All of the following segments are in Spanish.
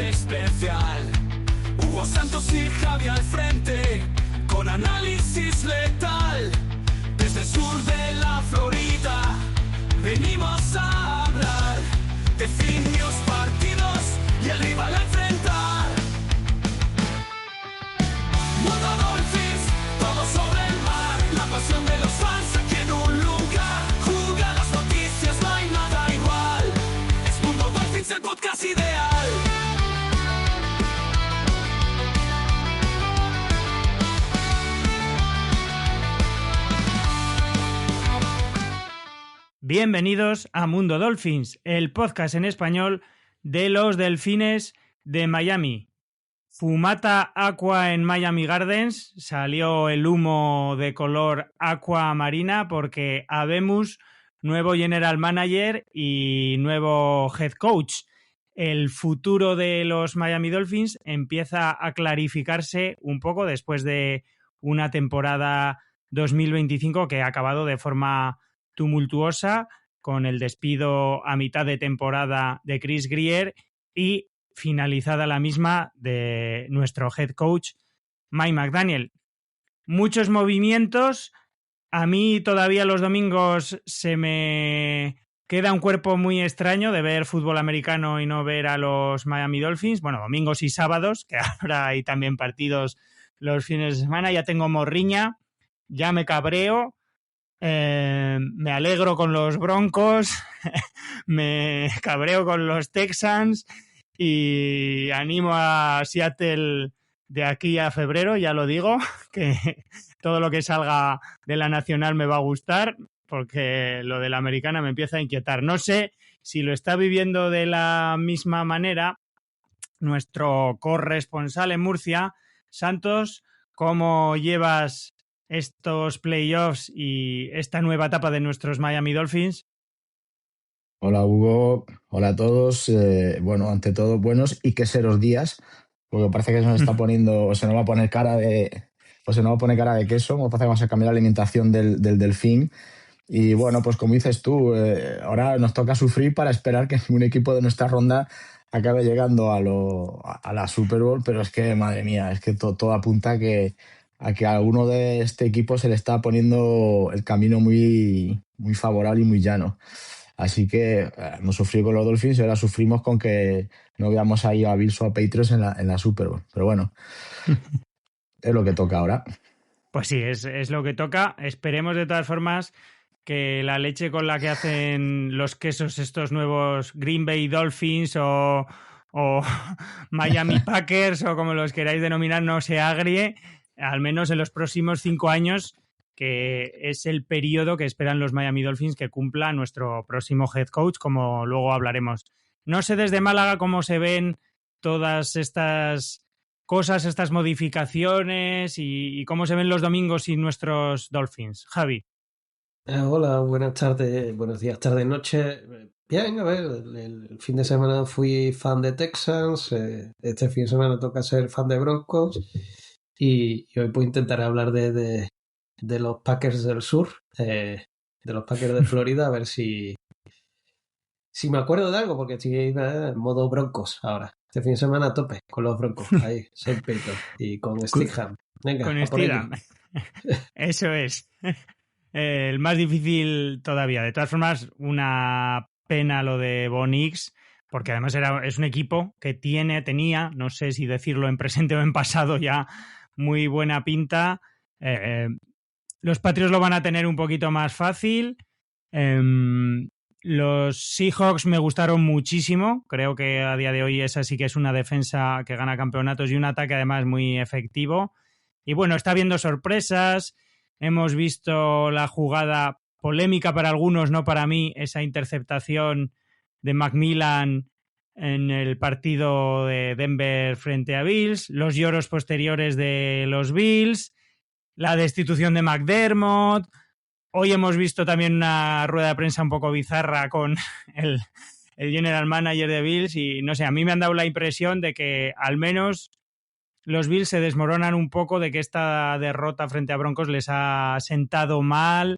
especial. Hugo Santos y Javi al frente, con análisis letal. Desde el sur de la Florida, venimos a hablar de finios partidos y el rival a enfrentar. Mundo Dolphins, todo sobre el mar, la pasión de los fans aquí en un lugar. Juega las noticias, no hay nada igual. Es Mundo Dolphins, el podcast ideal. Bienvenidos a Mundo Dolphins, el podcast en español de los Delfines de Miami. Fumata Aqua en Miami Gardens, salió el humo de color aqua marina porque habemos nuevo general manager y nuevo head coach. El futuro de los Miami Dolphins empieza a clarificarse un poco después de una temporada 2025 que ha acabado de forma tumultuosa, con el despido a mitad de temporada de Chris Grier y finalizada la misma de nuestro head coach Mike McDaniel. Muchos movimientos. A mí todavía los domingos se me queda un cuerpo muy extraño de ver fútbol americano y no ver a los Miami Dolphins. Bueno, domingos y sábados, que ahora hay también partidos los fines de semana. Ya tengo morriña, ya me cabreo. Me alegro con los Broncos, me cabreo con los Texans y animo a Seattle de aquí a febrero, ya lo digo, que todo lo que salga de la nacional me va a gustar, porque lo de la americana me empieza a inquietar. No sé si lo está viviendo de la misma manera nuestro corresponsal en Murcia. Santos, ¿cómo llevas estos playoffs y esta nueva etapa de nuestros Miami Dolphins? Hola Hugo, hola a todos. Bueno, ante todo, buenos y queseros días, porque parece que se nos está poniendo, o se nos va a poner cara de, o se nos va a poner cara de queso, me parece que vamos a cambiar la alimentación del delfín. Y bueno, pues como dices tú, ahora nos toca sufrir para esperar que un equipo de nuestra ronda acabe llegando a la Super Bowl, pero es que, madre mía, es que todo apunta a que a alguno de este equipo se le está poniendo el camino muy, muy favorable y muy llano. Así que hemos sufrido con los Dolphins y ahora sufrimos con que no veamos ahí a Bills o a Patriots en la Super Bowl. Pero bueno, es lo que toca ahora. Pues sí, es lo que toca. Esperemos de todas formas que la leche con la que hacen los quesos estos nuevos Green Bay Dolphins o Miami Packers o como los queráis denominar no se agrie, al menos en los próximos 5 años, que es el periodo que esperan los Miami Dolphins que cumpla nuestro próximo head coach, como luego hablaremos. No sé desde Málaga cómo se ven todas estas cosas, estas modificaciones y cómo se ven los domingos sin nuestros Dolphins. Javi. Hola, buenas tardes, buenos días, tardes, noches. Bien, a ver, el fin de semana fui fan de Texans, este fin de semana toca ser fan de Broncos y hoy pues intentaré hablar de los Packers del sur, de los Packers de Florida, a ver si me acuerdo de algo, porque estoy en modo Broncos ahora. Este fin de semana a tope con los Broncos, ahí, St. Peter y con Steedham. Venga, con Steedham. Eso es. El más difícil todavía. De todas formas, una pena lo de Bo Nix, porque además es un equipo que tenía, no sé si decirlo en presente o en pasado ya, muy buena pinta. Los Patriots lo van a tener un poquito más fácil. Los Seahawks me gustaron muchísimo. Creo que a día de hoy esa sí que es una defensa que gana campeonatos y un ataque además muy efectivo. Y bueno, está habiendo sorpresas. Hemos visto la jugada polémica para algunos, no para mí, esa interceptación de McMillan en el partido de Denver frente a Bills, los lloros posteriores de los Bills, la destitución de McDermott. Hoy hemos visto también una rueda de prensa un poco bizarra con el general manager de Bills y no sé, a mí me han dado la impresión de que al menos los Bills se desmoronan un poco, de que esta derrota frente a Broncos les ha sentado mal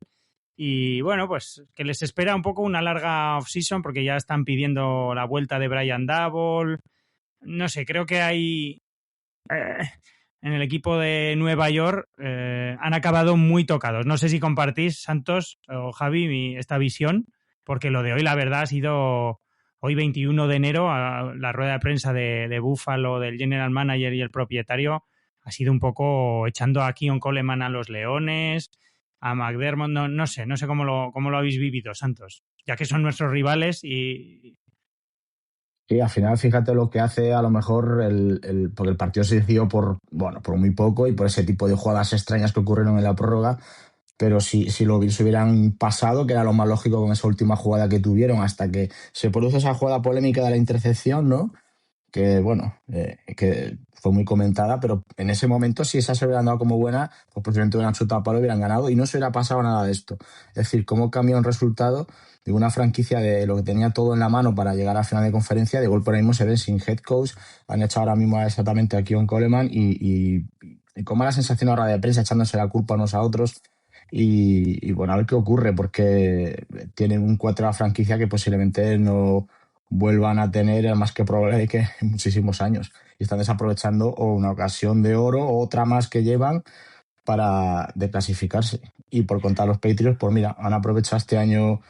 y bueno, pues que les espera un poco una larga off-season porque ya están pidiendo la vuelta de Brian Daboll. no sé, creo que hay... en el equipo de Nueva York han acabado muy tocados. No sé si compartís, Santos o Javi, esta visión, porque lo de hoy, la verdad, ha sido hoy 21 de enero, a la rueda de prensa de Buffalo, del general manager y el propietario, ha sido un poco echando a Keon Coleman a los Leones, a McDermott, no sé cómo lo habéis vivido, Santos, ya que son nuestros rivales y... Sí, al final, fíjate lo que hace a lo mejor porque el partido se decidió por muy poco y por ese tipo de jugadas extrañas que ocurrieron en la prórroga. Pero si los Bills hubieran pasado, que era lo más lógico con esa última jugada que tuvieron, hasta que se produce esa jugada polémica de la intercepción, ¿no? Que que fue muy comentada, pero en ese momento, si esa se hubieran dado como buena, pues posiblemente hubieran chutado a palo y hubieran ganado y no se hubiera pasado nada de esto. Es decir, cómo cambia un resultado de una franquicia de lo que tenía todo en la mano para llegar a final de conferencia, de golpe ahora mismo se ven sin head coach, han echado ahora mismo exactamente a Keon Coleman y con mala sensación ahora de prensa echándose la culpa unos a otros. Y bueno, a ver qué ocurre, porque tienen un 4 a franquicia que posiblemente no vuelvan a tener, más que probable de que en muchísimos años. Y están desaprovechando o una ocasión de oro o otra más que llevan para de clasificarse. Y por contar los Patriots, pues mira, han aprovechado este año,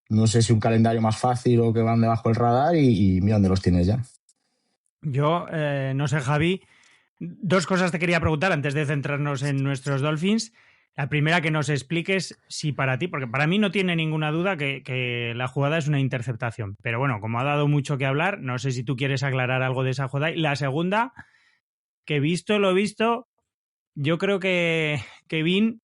no sé si un calendario más fácil o que van debajo del radar y mira dónde los tienes ya. Yo, no sé, Javi, dos cosas te quería preguntar antes de centrarnos en nuestros Dolphins. La primera, que nos expliques si para ti, porque para mí no tiene ninguna duda que la jugada es una interceptación. Pero bueno, como ha dado mucho que hablar, no sé si tú quieres aclarar algo de esa jugada. Y la segunda, que visto lo visto, yo creo que Kevin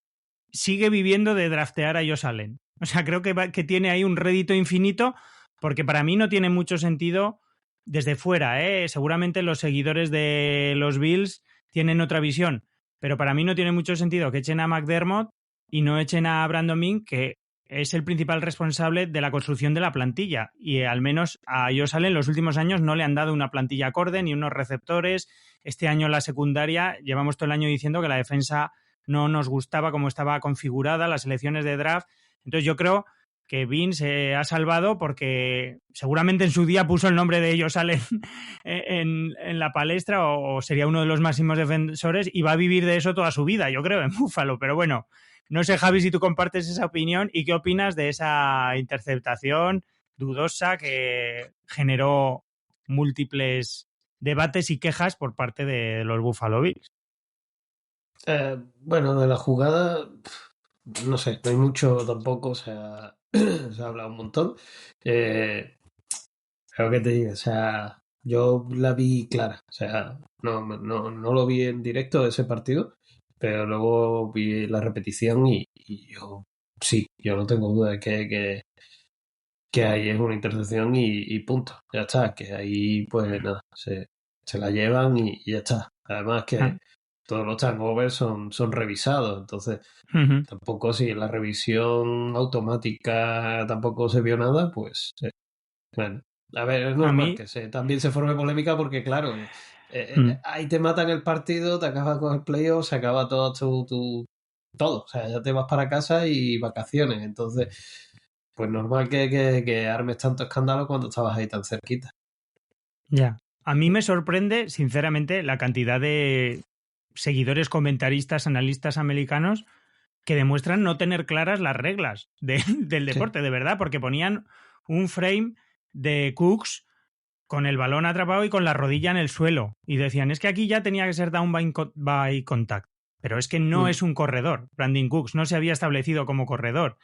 sigue viviendo de draftear a Josh Allen. O sea, creo que tiene ahí un rédito infinito, porque para mí no tiene mucho sentido desde fuera, ¿eh? Seguramente los seguidores de los Bills tienen otra visión, pero para mí no tiene mucho sentido que echen a McDermott y no echen a Brandon Mink, que es el principal responsable de la construcción de la plantilla. Y al menos a Josh Allen en los últimos años no le han dado una plantilla acorde ni unos receptores. Este año la secundaria, llevamos todo el año diciendo que la defensa no nos gustaba cómo estaba configurada, las selecciones de draft. Entonces yo creo que Vince se ha salvado porque seguramente en su día puso el nombre de ellos Allen en la palestra o sería uno de los máximos defensores y va a vivir de eso toda su vida, yo creo, en Buffalo. Pero bueno, no sé, Javi, si tú compartes esa opinión y qué opinas de esa interceptación dudosa que generó múltiples debates y quejas por parte de los Buffalo Bills. Bueno, de la jugada, no sé, no hay mucho tampoco, o sea, se ha hablado un montón. Creo que te digo, o sea, yo la vi clara, o sea, no lo vi en directo ese partido, pero luego vi la repetición y yo, sí, yo no tengo duda de que ahí es una intercepción y punto, ya está, que ahí pues nada, se la llevan y ya está. Además que todos los turnovers son revisados, entonces tampoco si en la revisión automática tampoco se vio nada, pues bueno. A ver, es normal que también se forme polémica porque claro, ahí te matan el partido, te acabas con el playoff, se acaba todo todo, o sea, ya te vas para casa y vacaciones, entonces pues normal que armes tanto escándalo cuando estabas ahí tan cerquita. Ya. A mí me sorprende, sinceramente, la cantidad de seguidores, comentaristas, analistas americanos que demuestran no tener claras las reglas del deporte, de verdad, porque ponían un frame de Cooks con el balón atrapado y con la rodilla en el suelo. Y decían, es que aquí ya tenía que ser down by contact. Pero es que no es un corredor. Brandon Cooks no se había establecido como corredor.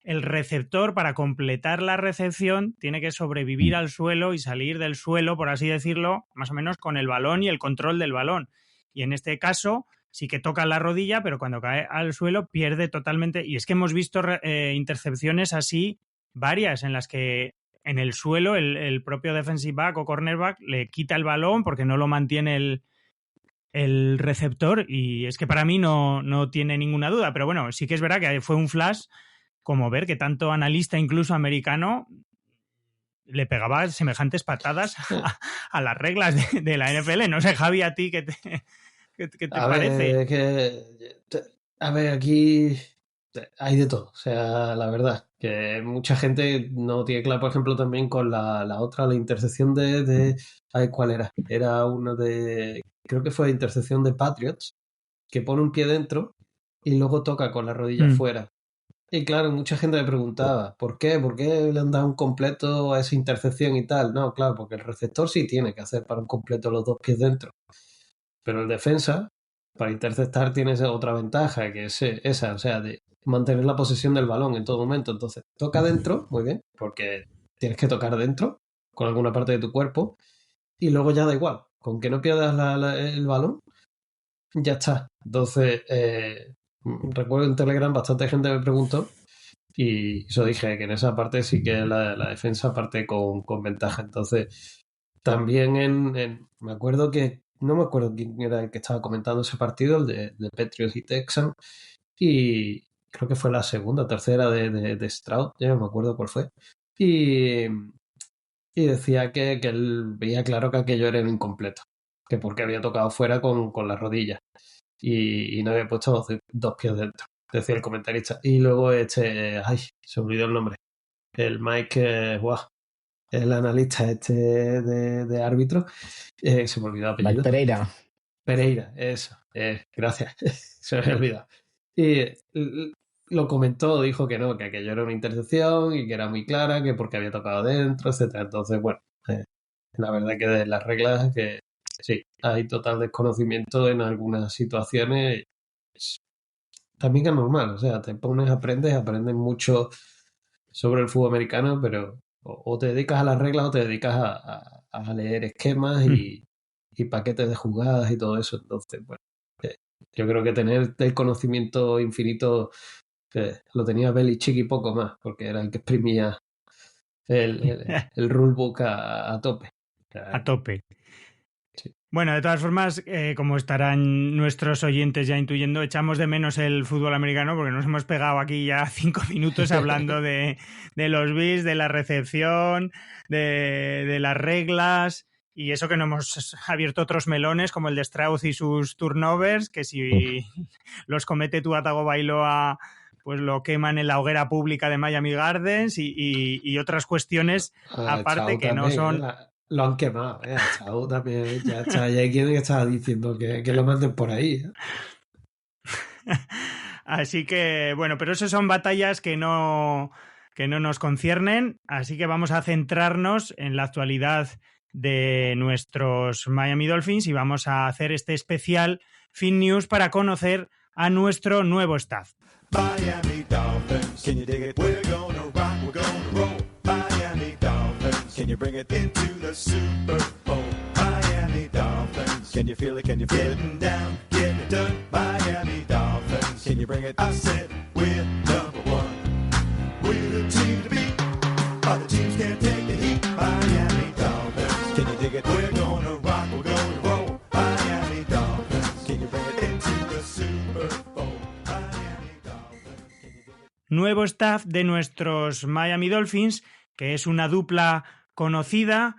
El receptor, para completar la recepción, tiene que sobrevivir al suelo y salir del suelo, por así decirlo, más o menos con el balón y el control del balón. Y en este caso sí que toca la rodilla, pero cuando cae al suelo pierde totalmente. Y es que hemos visto intercepciones así, varias, en las que en el suelo el propio defensive back o cornerback le quita el balón porque no lo mantiene el receptor. Y es que para mí no tiene ninguna duda. Pero bueno, sí que es verdad que fue un flash como ver que tanto analista, incluso americano, le pegaba semejantes patadas a las reglas de la NFL. No sé, Javi, a ti, ¿qué te parece? A ver, aquí hay de todo. O sea, la verdad, que mucha gente no tiene claro, por ejemplo, también con la otra, la intercepción ay, ¿cuál era? Era una creo que fue intercepción de Patriots, que pone un pie dentro y luego toca con la rodilla fuera. Y claro, mucha gente me preguntaba, ¿por qué? ¿Por qué le han dado un completo a esa intercepción y tal? No, claro, porque el receptor sí tiene que hacer para un completo los dos pies dentro. Pero el defensa, para interceptar, tiene otra ventaja, que es esa, o sea, de mantener la posesión del balón en todo momento. Entonces, toca dentro, muy bien, porque tienes que tocar dentro con alguna parte de tu cuerpo, y luego ya da igual, con que no pierdas el balón, ya está. Entonces, recuerdo en Telegram bastante gente me preguntó y eso dije que en esa parte sí que la defensa parte con ventaja. Entonces, también me acuerdo que, no me acuerdo quién era el que estaba comentando ese partido, el de Patriots y Texans, y creo que fue la segunda o tercera de Stroud, ya no me acuerdo cuál fue. Y decía que él veía claro que aquello era un incompleto, que porque había tocado fuera con la rodilla y no había puesto dos pies dentro, decía el comentarista. Y luego ay, se me olvidó el nombre, el Mike, el analista de árbitro, se me olvidó el apellido. Mike Pereira. Pereira, eso, gracias, se me había olvidado. Y lo comentó, dijo que no, que aquello era una intercepción y que era muy clara, que porque había tocado dentro, etcétera. Entonces, bueno, la verdad que de las reglas que sí, hay total desconocimiento en algunas situaciones. También es normal, o sea, te pones, aprendes mucho sobre el fútbol americano, pero o te dedicas a las reglas o te dedicas a leer esquemas y paquetes de jugadas y todo eso. Entonces, bueno, yo creo que tener el conocimiento infinito lo tenía Belichick y poco más, porque era el que exprimía el rulebook a tope. A tope. Sí. Bueno, de todas formas, como estarán nuestros oyentes ya intuyendo, echamos de menos el fútbol americano porque nos hemos pegado aquí ya 5 minutos hablando de los bits, de la recepción, de las reglas y eso que no hemos abierto otros melones como el de Strauss y sus turnovers, que si los comete Tua Tagovailoa pues lo queman en la hoguera pública de Miami Gardens y otras cuestiones aparte que no son... Lo han quemado, Chao también, ya está. Y hay quien estaba diciendo que lo manden por ahí. Así que, bueno, pero eso son batallas que no nos conciernen. Así que vamos a centrarnos en la actualidad de nuestros Miami Dolphins y vamos a hacer este especial Fin News para conocer a nuestro nuevo staff. Miami Dolphins, can you dig it? We're gonna rock, we're gonna roll. Miami Dolphins, can you bring it into the Super Bowl? Miami Dolphins, can you feel it? Can you feel it? Getting down, getting it done. Miami Dolphins, can you bring it? I said we're number one. We're the team to beat. Other teams can't take the heat. Miami Dolphins, can you dig it? We're gonna rock, we're gonna roll. Miami Dolphins, can you bring it into the Super Bowl? Nuevo staff de nuestros Miami Dolphins, que es una dupla conocida,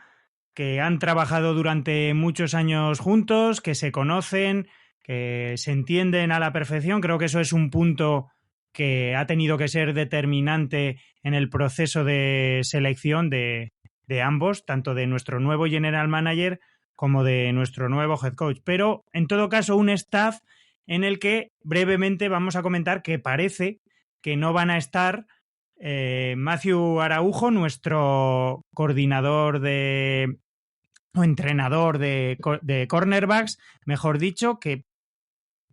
que han trabajado durante muchos años juntos, que se conocen, que se entienden a la perfección. Creo que eso es un punto que ha tenido que ser determinante en el proceso de selección de ambos, tanto de nuestro nuevo general manager como de nuestro nuevo head coach. Pero, en todo caso, un staff en el que brevemente vamos a comentar que parece que no van a estar Matthew Araujo, nuestro coordinador o entrenador de cornerbacks, mejor dicho, que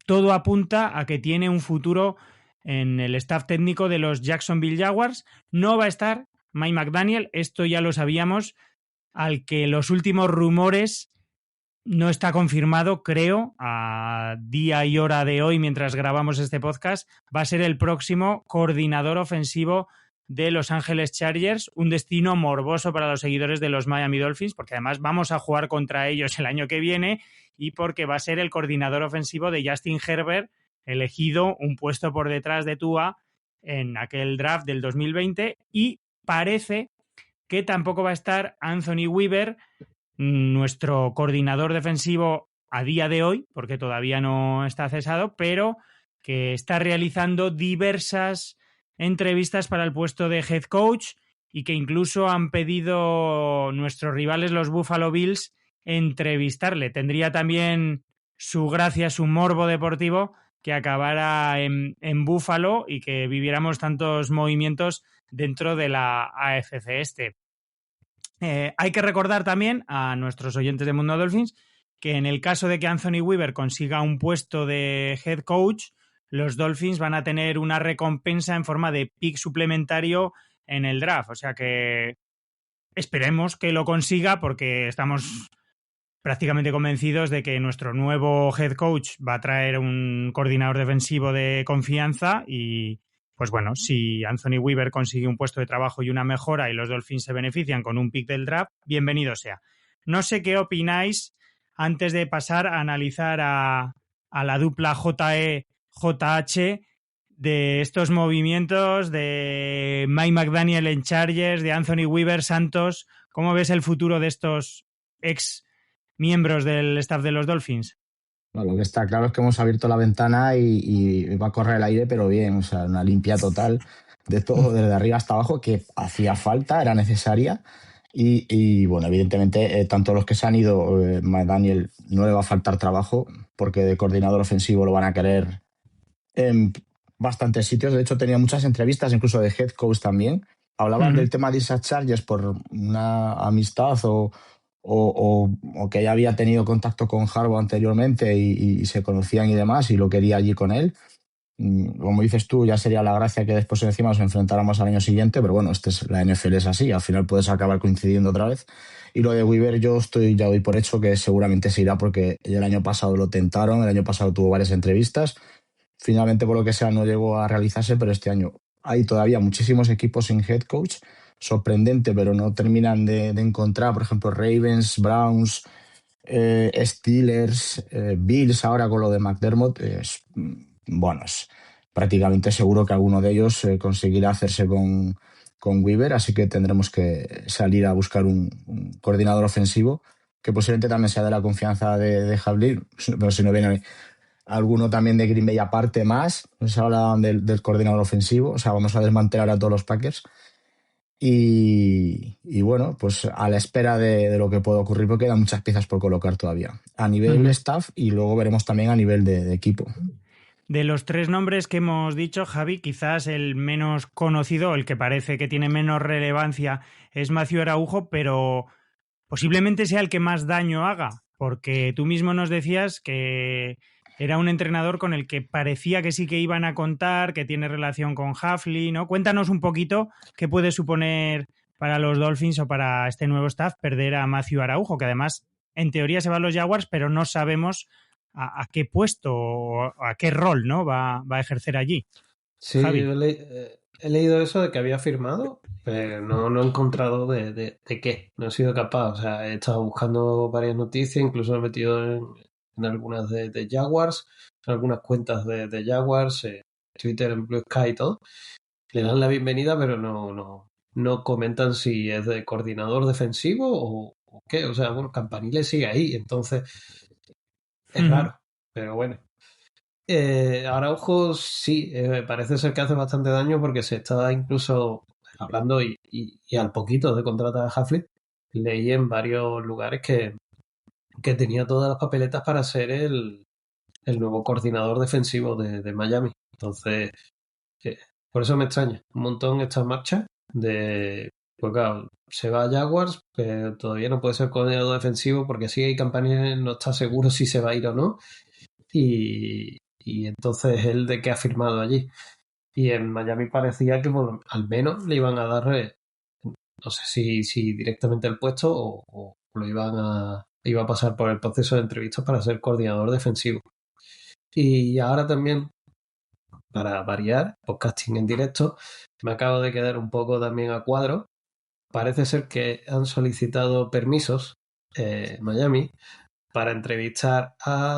todo apunta a que tiene un futuro en el staff técnico de los Jacksonville Jaguars. No va a estar Mike McDaniel, esto ya lo sabíamos, al que los últimos rumores no está confirmado, creo, a día y hora de hoy, mientras grabamos este podcast, va a ser el próximo coordinador ofensivo de Los Ángeles Chargers, un destino morboso para los seguidores de los Miami Dolphins, porque además vamos a jugar contra ellos el año que viene y porque va a ser el coordinador ofensivo de Justin Herbert, elegido un puesto por detrás de Tua en aquel draft del 2020, y parece que tampoco va a estar Anthony Weaver, nuestro coordinador defensivo a día de hoy, porque todavía no está cesado, pero que está realizando diversas entrevistas para el puesto de head coach y que incluso han pedido nuestros rivales, los Buffalo Bills, entrevistarle. Tendría también su gracia, su morbo deportivo, que acabara en Buffalo y que viviéramos tantos movimientos dentro de la AFC Este. Hay que recordar también a nuestros oyentes de Mundo Dolphins que en el caso de que Anthony Weaver consiga un puesto de head coach, los Dolphins van a tener una recompensa en forma de pick suplementario en el draft. O sea que esperemos que lo consiga porque estamos prácticamente convencidos de que nuestro nuevo head coach va a traer un coordinador defensivo de confianza y, pues bueno, si Anthony Weaver consigue un puesto de trabajo y una mejora y los Dolphins se benefician con un pick del draft, bienvenido sea. No sé qué opináis antes de pasar a analizar a la dupla JE-JH de estos movimientos de Mike McDaniel en Chargers, de Anthony Weaver, Santos. ¿Cómo ves el futuro de estos ex miembros del staff de los Dolphins? Bueno, lo que está claro es que hemos abierto la ventana y va a correr el aire, pero bien, o sea, una limpia total de todo, desde arriba hasta abajo, que hacía falta, era necesaria. Y bueno, evidentemente, tanto los que se han ido, Daniel no le va a faltar trabajo, porque de coordinador ofensivo lo van a querer en bastantes sitios. De hecho, tenía muchas entrevistas, incluso de head coach también. Hablaban del tema de esas Chargers por una amistad o que ya había tenido contacto con Harbaugh anteriormente y se conocían y demás, y lo quería allí con él. Como dices tú, ya sería la gracia que después encima nos enfrentáramos al año siguiente, pero bueno, la NFL es así, al final puedes acabar coincidiendo otra vez. Y lo de Weaver ya doy por hecho que seguramente se irá porque el año pasado lo tentaron, el año pasado tuvo varias entrevistas, finalmente por lo que sea no llegó a realizarse, pero este año hay todavía muchísimos equipos sin head coach, sorprendente, pero no terminan de encontrar, por ejemplo, Ravens, Browns, Steelers, Bills ahora con lo de McDermott. Bueno, es prácticamente seguro que alguno de ellos conseguirá hacerse con Weaver, así que tendremos que salir a buscar un coordinador ofensivo que posiblemente también sea de la confianza de Javier, pero si no viene alguno también de Green Bay aparte más. Se habla del coordinador ofensivo, o sea, vamos a desmantelar a todos los Packers. Y bueno, pues a la espera de lo que pueda ocurrir, porque quedan muchas piezas por colocar todavía, a nivel staff y luego veremos también a nivel de equipo. De los tres nombres que hemos dicho, Javi, quizás el menos conocido, el que parece que tiene menos relevancia, es Matthew Araujo, pero posiblemente sea el que más daño haga, porque tú mismo nos decías que era un entrenador con el que parecía que sí que iban a contar, que tiene relación con Hafley, ¿no? Cuéntanos un poquito qué puede suponer para los Dolphins o para este nuevo staff perder a Matthew Araujo, que además en teoría se va a los Jaguars, pero no sabemos a qué puesto o a qué rol, ¿no? va a ejercer allí. Sí, he leído eso de que había firmado, pero no he encontrado de qué, no he sido capaz. O sea, he estado buscando varias noticias, incluso me he metido en algunas de Jaguars, en algunas cuentas de Jaguars, Twitter, en Blue Sky y todo. Le dan la bienvenida, pero no comentan si es de coordinador defensivo o qué. O sea, bueno, Campanile sigue ahí, entonces es raro, pero bueno. Araujo sí, parece ser que hace bastante daño porque se está incluso hablando y al poquito de contratar a Hafley. Leí en varios lugares que tenía todas las papeletas para ser el nuevo coordinador defensivo de Miami. Entonces, por eso me extraña un montón esta marcha pues claro, se va a Jaguars, pero todavía no puede ser coordinador defensivo porque sigue hay campañas, no está seguro si se va a ir o no. Y entonces él de qué ha firmado allí. Y en Miami parecía que bueno, al menos le iban a dar, no sé si directamente el puesto o lo iba a pasar por el proceso de entrevistas para ser coordinador defensivo. Y ahora también, para variar, podcasting en directo, me acabo de quedar un poco también a cuadro. Parece ser que han solicitado permisos Miami para entrevistar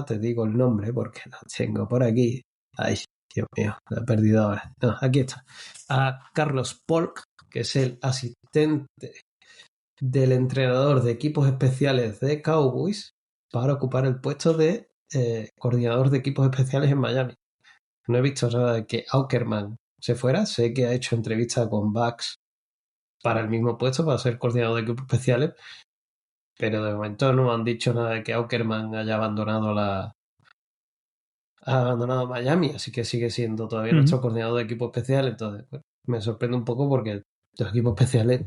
te digo el nombre porque lo tengo por aquí. Ay, Dios mío, lo he perdido ahora. No, aquí está. A Carlos Polk, que es el asistente del entrenador de equipos especiales de Cowboys, para ocupar el puesto de coordinador de equipos especiales en Miami. No he visto nada de que Aukerman se fuera. Sé que ha hecho entrevistas con Bucks para el mismo puesto, para ser coordinador de equipos especiales, pero de momento no han dicho nada de que Aukerman haya abandonado Miami, así que sigue siendo todavía nuestro coordinador de equipo especial. Entonces, pues, me sorprende un poco porque los equipos especiales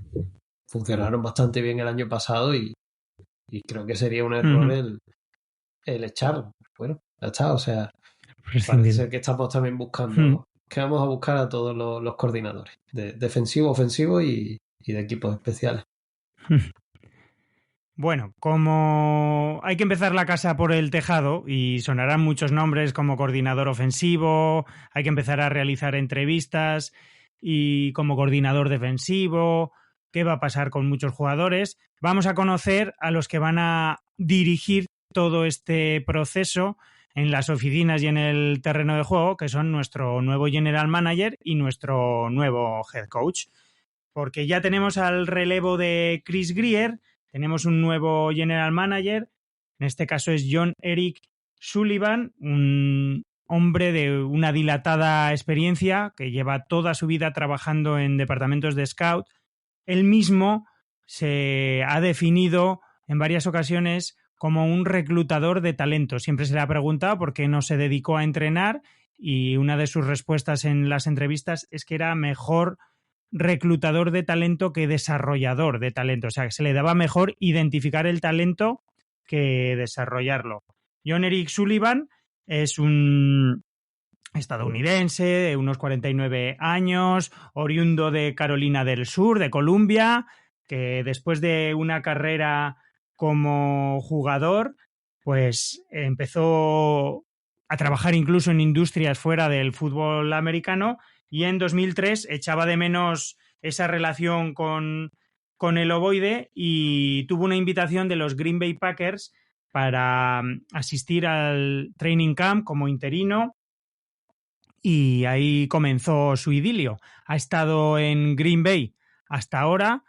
funcionaron bastante bien el año pasado y creo que sería un error el echarlo. Bueno, ya está, o sea, parece ser que estamos también buscando, que vamos a buscar a todos los coordinadores, de defensivo, ofensivo y de equipos especiales. Bueno, como hay que empezar la casa por el tejado y sonarán muchos nombres como coordinador ofensivo, hay que empezar a realizar entrevistas y como coordinador defensivo, qué va a pasar con muchos jugadores, vamos a conocer a los que van a dirigir todo este proceso en las oficinas y en el terreno de juego, que son nuestro nuevo general manager y nuestro nuevo head coach. Porque ya tenemos al relevo de Chris Grier, tenemos un nuevo general manager, en este caso es John-Eric Sullivan, un hombre de una dilatada experiencia que lleva toda su vida trabajando en departamentos de scout. Él mismo se ha definido en varias ocasiones como un reclutador de talento. Siempre se le ha preguntado por qué no se dedicó a entrenar y una de sus respuestas en las entrevistas es que era mejor reclutador de talento que desarrollador de talento. O sea, que se le daba mejor identificar el talento que desarrollarlo. John-Eric Sullivan es un estadounidense de unos 49 años, oriundo de Carolina del Sur, de Columbia, que después de una carrera como jugador, pues empezó a trabajar incluso en industrias fuera del fútbol americano y en 2003 echaba de menos esa relación con el ovoide y tuvo una invitación de los Green Bay Packers para asistir al training camp como interino y ahí comenzó su idilio. Ha estado en Green Bay hasta ahora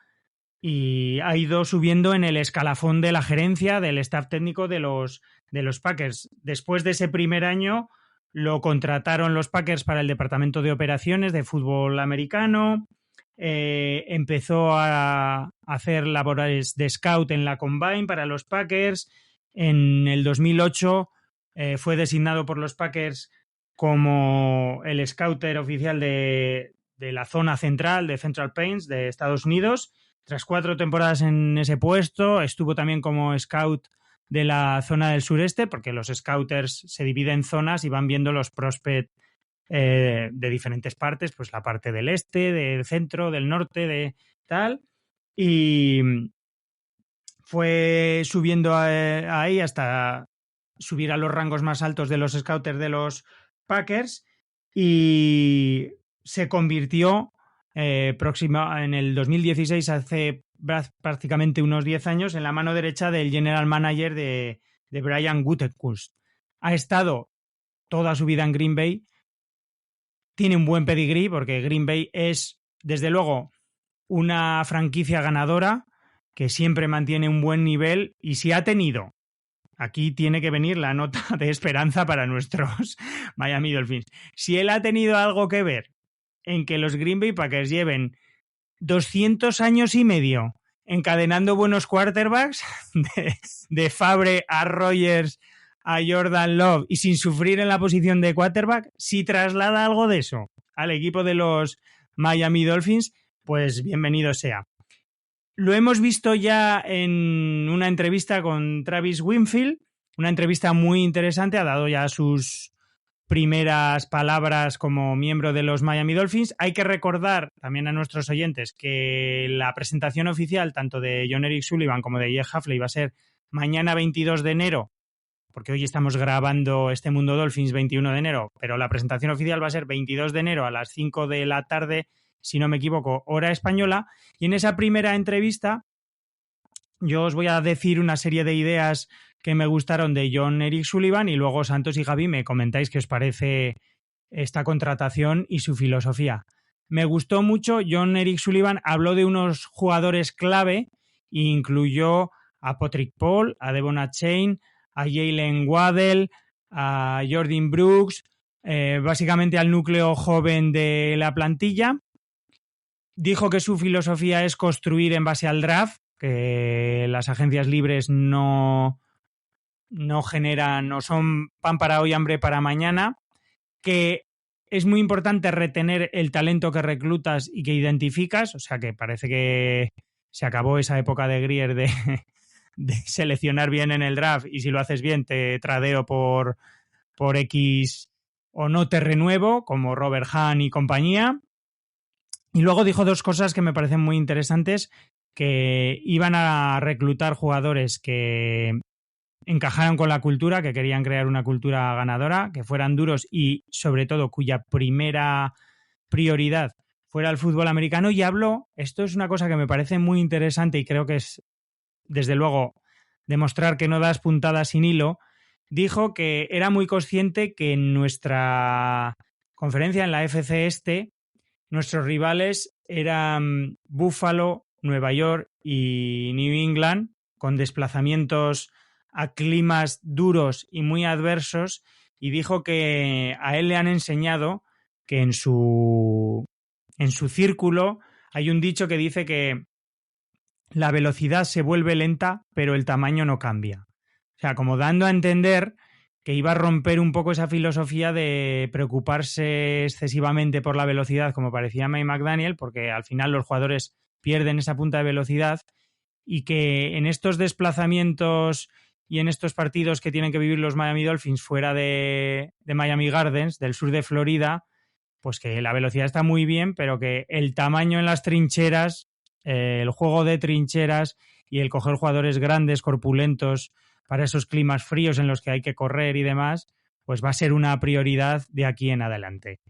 y ha ido subiendo en el escalafón de la gerencia, del staff técnico de los Packers. Después de ese primer año lo contrataron los Packers para el departamento de operaciones de fútbol americano, empezó a hacer labores de scout en la Combine para los Packers. En el 2008 fue designado por los Packers como el scouter oficial de la zona central de Central Plains de Estados Unidos. Tras 4 temporadas en ese puesto, estuvo también como scout de la zona del sureste, porque los scouters se dividen en zonas y van viendo los prospects de diferentes partes, pues la parte del este, del centro, del norte, de tal. Y fue subiendo ahí hasta subir a los rangos más altos de los scouters de los Packers y se convirtió en el 2016, hace prácticamente unos 10 años, en la mano derecha del general manager de Brian Gutekunst. Ha estado toda su vida en Green Bay, tiene un buen pedigrí porque Green Bay es, desde luego, una franquicia ganadora que siempre mantiene un buen nivel y si ha tenido, aquí tiene que venir la nota de esperanza para nuestros Miami Dolphins, si él ha tenido algo que ver en que los Green Bay Packers lleven 200 años y medio encadenando buenos quarterbacks, de Favre a Rodgers a Jordan Love y sin sufrir en la posición de quarterback, si traslada algo de eso al equipo de los Miami Dolphins, pues bienvenido sea. Lo hemos visto ya en una entrevista con Travis Winfield, una entrevista muy interesante, ha dado ya sus primeras palabras como miembro de los Miami Dolphins. Hay que recordar también a nuestros oyentes que la presentación oficial tanto de John-Eric Sullivan como de Jeff Hafley va a ser mañana 22 de enero, porque hoy estamos grabando este Mundo Dolphins 21 de enero, pero la presentación oficial va a ser 22 de enero a las 5 de la tarde, si no me equivoco, hora española. Y en esa primera entrevista yo os voy a decir una serie de ideas que me gustaron de John-Eric Sullivan y luego Santos y Javi me comentáis qué os parece esta contratación y su filosofía. Me gustó mucho, John-Eric Sullivan habló de unos jugadores clave e incluyó a Patrick Paul, a Devon Achane, a Jalen Waddell, a Jordan Brooks, básicamente al núcleo joven de la plantilla. Dijo que su filosofía es construir en base al draft, que las agencias libres no generan, no son pan para hoy, hambre para mañana, que es muy importante retener el talento que reclutas y que identificas, o sea que parece que se acabó esa época de Grier de seleccionar bien en el draft y si lo haces bien te tradeo por X o no te renuevo, como Robert Hahn y compañía. Y luego dijo dos cosas que me parecen muy interesantes, que iban a reclutar jugadores que encajaran con la cultura, que querían crear una cultura ganadora, que fueran duros y sobre todo cuya primera prioridad fuera el fútbol americano. Y habló, esto es una cosa que me parece muy interesante y creo que es, desde luego, demostrar que no das puntadas sin hilo. Dijo que era muy consciente que en nuestra conferencia, en la FC Este, nuestros rivales eran Buffalo, Nueva York y New England, con desplazamientos a climas duros y muy adversos, y dijo que a él le han enseñado que en su círculo hay un dicho que dice que la velocidad se vuelve lenta, pero el tamaño no cambia. O sea, como dando a entender que iba a romper un poco esa filosofía de preocuparse excesivamente por la velocidad, como parecía Mike McDaniel, porque al final los jugadores pierden esa punta de velocidad y que en estos desplazamientos y en estos partidos que tienen que vivir los Miami Dolphins fuera de Miami Gardens, del sur de Florida, pues que la velocidad está muy bien, pero que el tamaño en las trincheras, el juego de trincheras y el coger jugadores grandes, corpulentos, para esos climas fríos en los que hay que correr y demás, pues va a ser una prioridad de aquí en adelante.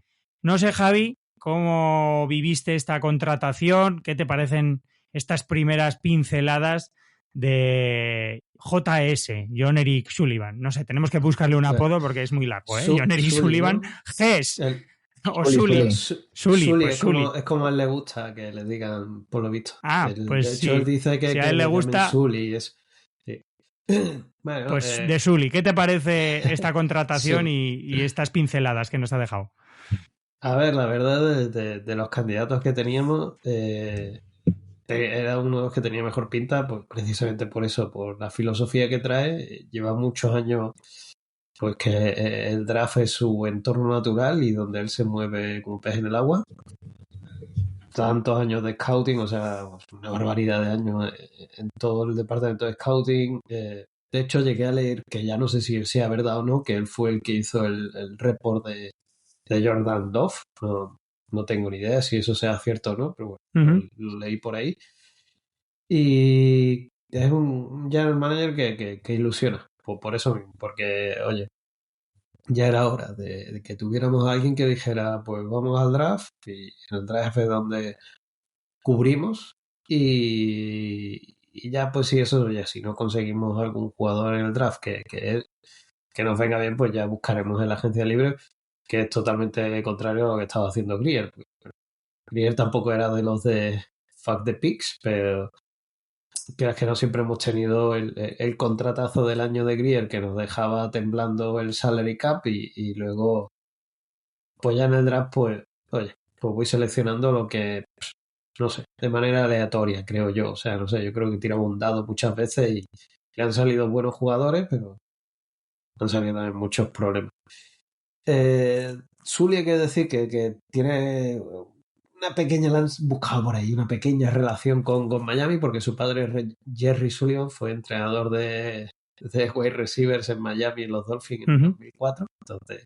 No sé, Javi, cómo viviste esta contratación, qué te parecen estas primeras pinceladas de JS, John Eric Sullivan. No sé, tenemos que buscarle un apodo porque es muy largo, ¿eh? John Eric Sullivan, ¿no? GES. O Sully. Sully, pues Sully. Es como a él le gusta que le digan, por lo visto. Pues de hecho, sí. él dice que, si a que él le le gusta, Sully. Sí. Bueno, pues de Sully. ¿Qué te parece esta contratación y estas pinceladas que nos ha dejado? A ver, la verdad, de los candidatos que teníamos, era uno de los que tenía mejor pinta, pues precisamente por eso, por la filosofía que trae. Lleva muchos años, pues que el draft es su entorno natural y donde él se mueve como pez en el agua. Tantos años de scouting, o sea, pues una barbaridad de años en todo el departamento de scouting. De hecho, llegué a leer, que ya no sé si sea verdad o no, que él fue el que hizo el report de Jordan Love. No tengo ni idea si eso sea cierto o no, pero bueno, lo leí por ahí. Y es un general manager que ilusiona, por eso mismo, porque, oye, ya era hora de que tuviéramos a alguien que dijera, pues vamos al draft, y en el draft es donde cubrimos, y ya pues si eso, ya si no conseguimos algún jugador en el draft que nos venga bien, pues ya buscaremos en la agencia libre, que es totalmente contrario a lo que estaba haciendo Grier. Grier tampoco era de los de fuck the picks, pero que no siempre hemos tenido el contratazo del año de Grier que nos dejaba temblando el salary cap y luego, pues ya en el draft, pues, oye, pues voy seleccionando lo que, no sé, de manera aleatoria, creo yo. O sea, no sé, yo creo que tiramos un dado muchas veces y han salido buenos jugadores, pero han salido también muchos problemas. Sully, hay que decir que tiene una pequeña, la han buscado por ahí, una pequeña relación con Miami, porque su padre, Jerry Sullivan, fue entrenador de wide receivers en Miami en los Dolphins en 2004. Entonces,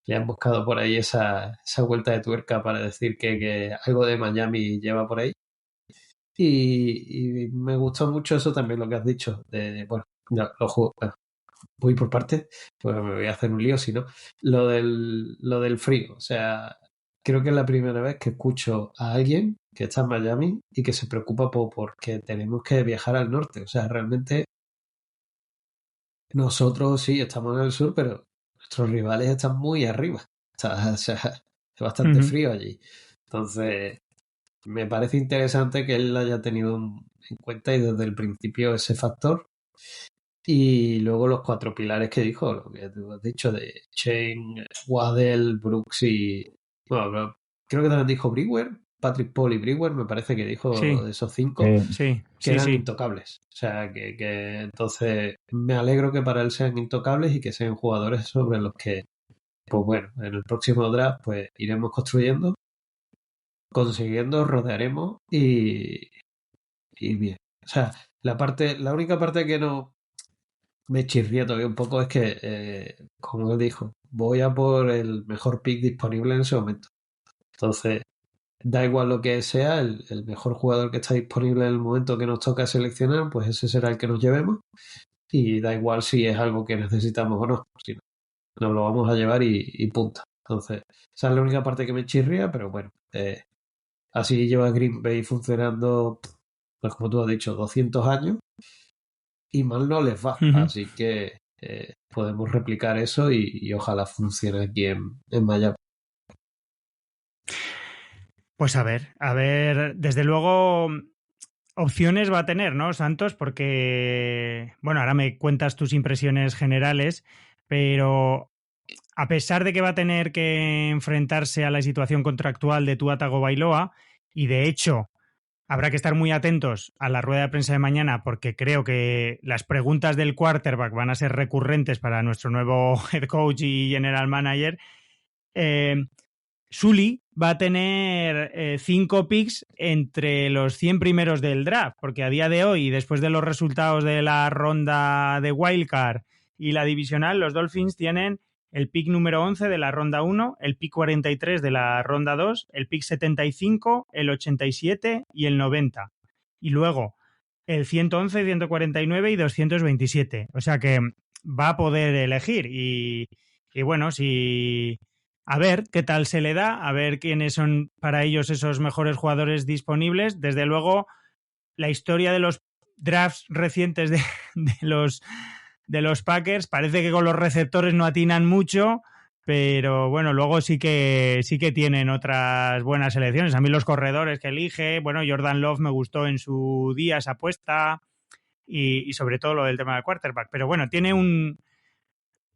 le han buscado por ahí esa vuelta de tuerca para decir que algo de Miami lleva por ahí. Y me gustó mucho eso también, lo que has dicho. Bueno, voy por parte, pues me voy a hacer un lío si no. Lo del frío, o sea, creo que es la primera vez que escucho a alguien que está en Miami y que se preocupa porque tenemos que viajar al norte. O sea, realmente nosotros sí estamos en el sur, pero nuestros rivales están muy arriba. O sea, es bastante frío allí. Entonces, me parece interesante que él haya tenido en cuenta y desde el principio ese factor. Y luego los 4 pilares que dijo, lo que tú has dicho de Chain, Waddell, Brooks y... Bueno, creo que también dijo Brewer, Patrick Paul y Brewer, me parece que dijo Sí, de esos 5 sí, que sí, eran sí. intocables. O sea, que entonces me alegro que para él sean intocables y que sean jugadores sobre los que, pues bueno, en el próximo draft pues iremos construyendo, consiguiendo, rodearemos y bien. O sea, la única parte que no me chirría todavía un poco es que, como él dijo, voy a por el mejor pick disponible en ese momento. Entonces, da igual lo que sea, el mejor jugador que está disponible en el momento que nos toca seleccionar, pues ese será el que nos llevemos. Y da igual si es algo que necesitamos o no. Si no, nos lo vamos a llevar y punto. Entonces, esa es la única parte que me chirría, pero bueno, así lleva Green Bay funcionando, pues como tú has dicho, 200 años y mal no les va. Ujú. Así que podemos replicar eso y ojalá funcione aquí en Miami. Pues a ver, desde luego opciones va a tener, ¿no, Santos? Porque, bueno, ahora me cuentas tus impresiones generales, pero a pesar de que va a tener que enfrentarse a la situación contractual de Tua Tagovailoa, y de hecho habrá que estar muy atentos a la rueda de prensa de mañana porque creo que las preguntas del quarterback van a ser recurrentes para nuestro nuevo head coach y general manager. Eh, Sully va a tener 5 picks entre los 100 primeros del draft, porque a día de hoy, después de los resultados de la ronda de Wildcard y la divisional, los Dolphins tienen el pick número 11 de la ronda 1, el pick 43 de la ronda 2, el pick 75, el 87 y el 90. Y luego el 111, 149 y 227. O sea que va a poder elegir. Y bueno, si a ver qué tal se le da, a ver quiénes son para ellos esos mejores jugadores disponibles. Desde luego, la historia de los drafts recientes de los Packers parece que con los receptores no atinan mucho, pero bueno, luego sí que tienen otras buenas selecciones. A mí los corredores que elige, bueno, Jordan Love me gustó en su día esa apuesta y sobre todo lo del tema del quarterback. Pero bueno, tiene un,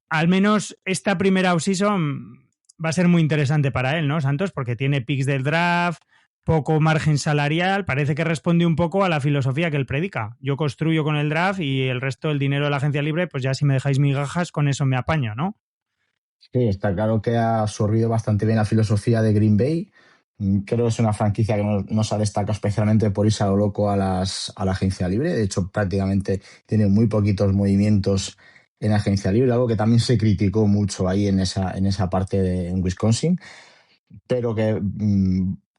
al menos esta primera offseason va a ser muy interesante para él, ¿no, Santos? Porque tiene picks del draft, poco margen salarial, parece que responde un poco a la filosofía que él predica. Yo construyo con el draft y el resto del dinero de la agencia libre, pues ya si me dejáis migajas, con eso me apaño, ¿no? Sí, está claro que ha absorbido bastante bien la filosofía de Green Bay. Creo que es una franquicia que no se ha destacado especialmente por irse a lo loco a la agencia libre. De hecho, prácticamente tiene muy poquitos movimientos en agencia libre, algo que también se criticó mucho ahí en esa parte en Wisconsin, pero que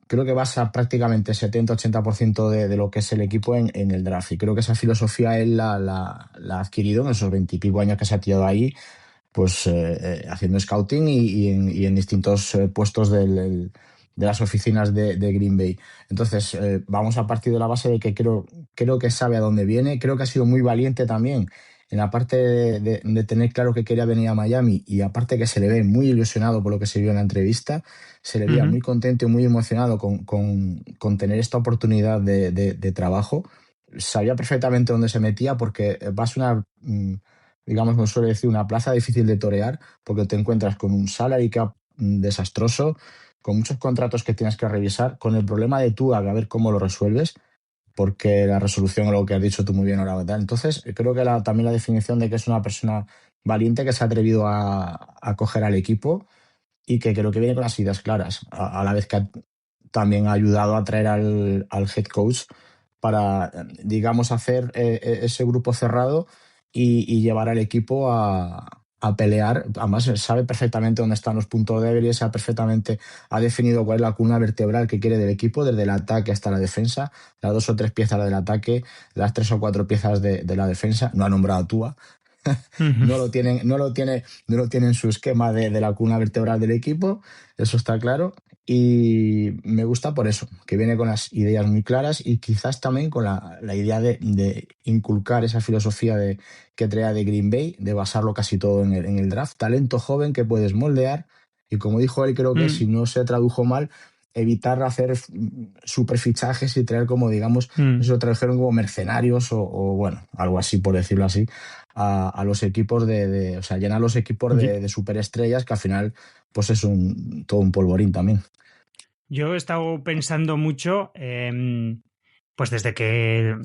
creo que basa prácticamente 70-80% de lo que es el equipo en el draft. Y creo que esa filosofía él la ha adquirido en esos 20 y pico años que se ha tirado ahí, pues haciendo scouting y en distintos puestos de las oficinas de Green Bay. Entonces, vamos a partir de la base de que creo que sabe a dónde viene. Creo que ha sido muy valiente también en la parte de tener claro que quería venir a Miami, y aparte que se le ve muy ilusionado por lo que se vio en la entrevista, se le veía muy contento y muy emocionado con tener esta oportunidad de trabajo. Sabía perfectamente dónde se metía porque va a ser una... digamos, me suele decir, una plaza difícil de torear, porque te encuentras con un salary cap desastroso, con muchos contratos que tienes que revisar, con el problema de tú a ver cómo lo resuelves, porque la resolución es lo que has dicho tú muy bien ahora, ¿verdad? Entonces, creo que también la definición de que es una persona valiente que se ha atrevido a coger al equipo y que creo que viene con las ideas claras, a la vez que también ha ayudado a traer al head coach para, digamos, hacer ese grupo cerrado y llevar al equipo a pelear. Además, sabe perfectamente dónde están los puntos débiles, sabe perfectamente, ha definido cuál es la columna vertebral que quiere del equipo, desde el ataque hasta la defensa, las 2 o 3 piezas del ataque, las 3 o 4 piezas de la defensa. No ha nombrado a Tua. No lo tiene en su esquema de la columna vertebral del equipo, eso está claro. Y me gusta por eso, que viene con las ideas muy claras y quizás también con la idea de inculcar esa filosofía que trae de Green Bay, de basarlo casi todo en el draft. Talento joven que puedes moldear y, como dijo él, creo que si no se tradujo mal, evitar hacer superfichajes y traer como, digamos, eso trajeron como mercenarios o bueno, algo así, por decirlo así, a los equipos o sea, llena los equipos de superestrellas, que al final pues es todo un polvorín también. Yo he estado pensando mucho, pues desde que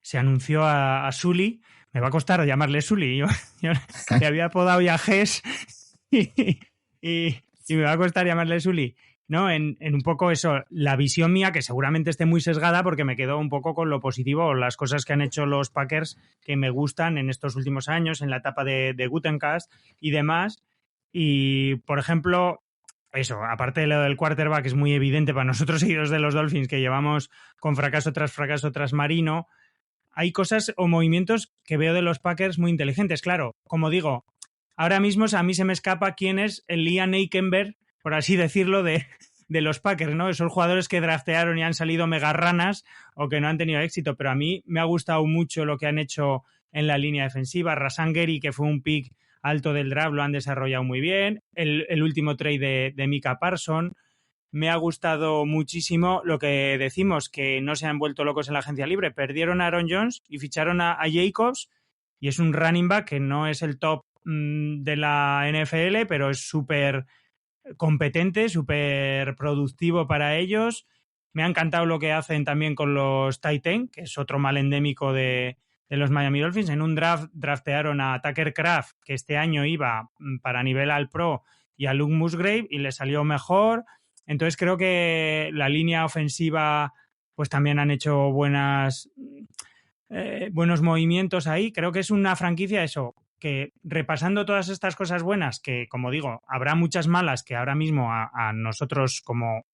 se anunció a Sully, me va a costar llamarle Sully, yo le había apodado ya Ges y me va a costar llamarle Sully, ¿no? En un poco eso, la visión mía, que seguramente esté muy sesgada porque me quedo un poco con lo positivo, las cosas que han hecho los Packers que me gustan en estos últimos años, en la etapa de Gutekunst y demás. Y, por ejemplo, eso, aparte de lo del quarterback, es muy evidente para nosotros seguidores de los Dolphins que llevamos con fracaso tras marino. Hay cosas o movimientos que veo de los Packers muy inteligentes. Claro, como digo, ahora mismo a mí se me escapa quién es el Liam Eikenberg, por así decirlo, de los Packers, ¿no? Esos jugadores que draftearon y han salido mega ranas o que no han tenido éxito. Pero a mí me ha gustado mucho lo que han hecho en la línea defensiva. Rashan Gary, que fue un pick alto del draft, lo han desarrollado muy bien. El último trade de Micah Parsons. Me ha gustado muchísimo lo que decimos, que no se han vuelto locos en la agencia libre. Perdieron a Aaron Jones y ficharon a Jacobs, y es un running back que no es el top de la NFL, pero es súper competente, súper productivo para ellos. Me ha encantado lo que hacen también con los Titans, que es otro mal endémico de los Miami Dolphins. En un draft draftearon a Tucker Kraft, que este año iba para nivel al pro, y a Luke Musgrave, y le salió mejor. Entonces creo que la línea ofensiva pues también han hecho buenos movimientos ahí. Creo que es una franquicia eso, que repasando todas estas cosas buenas, que como digo, habrá muchas malas que ahora mismo a nosotros como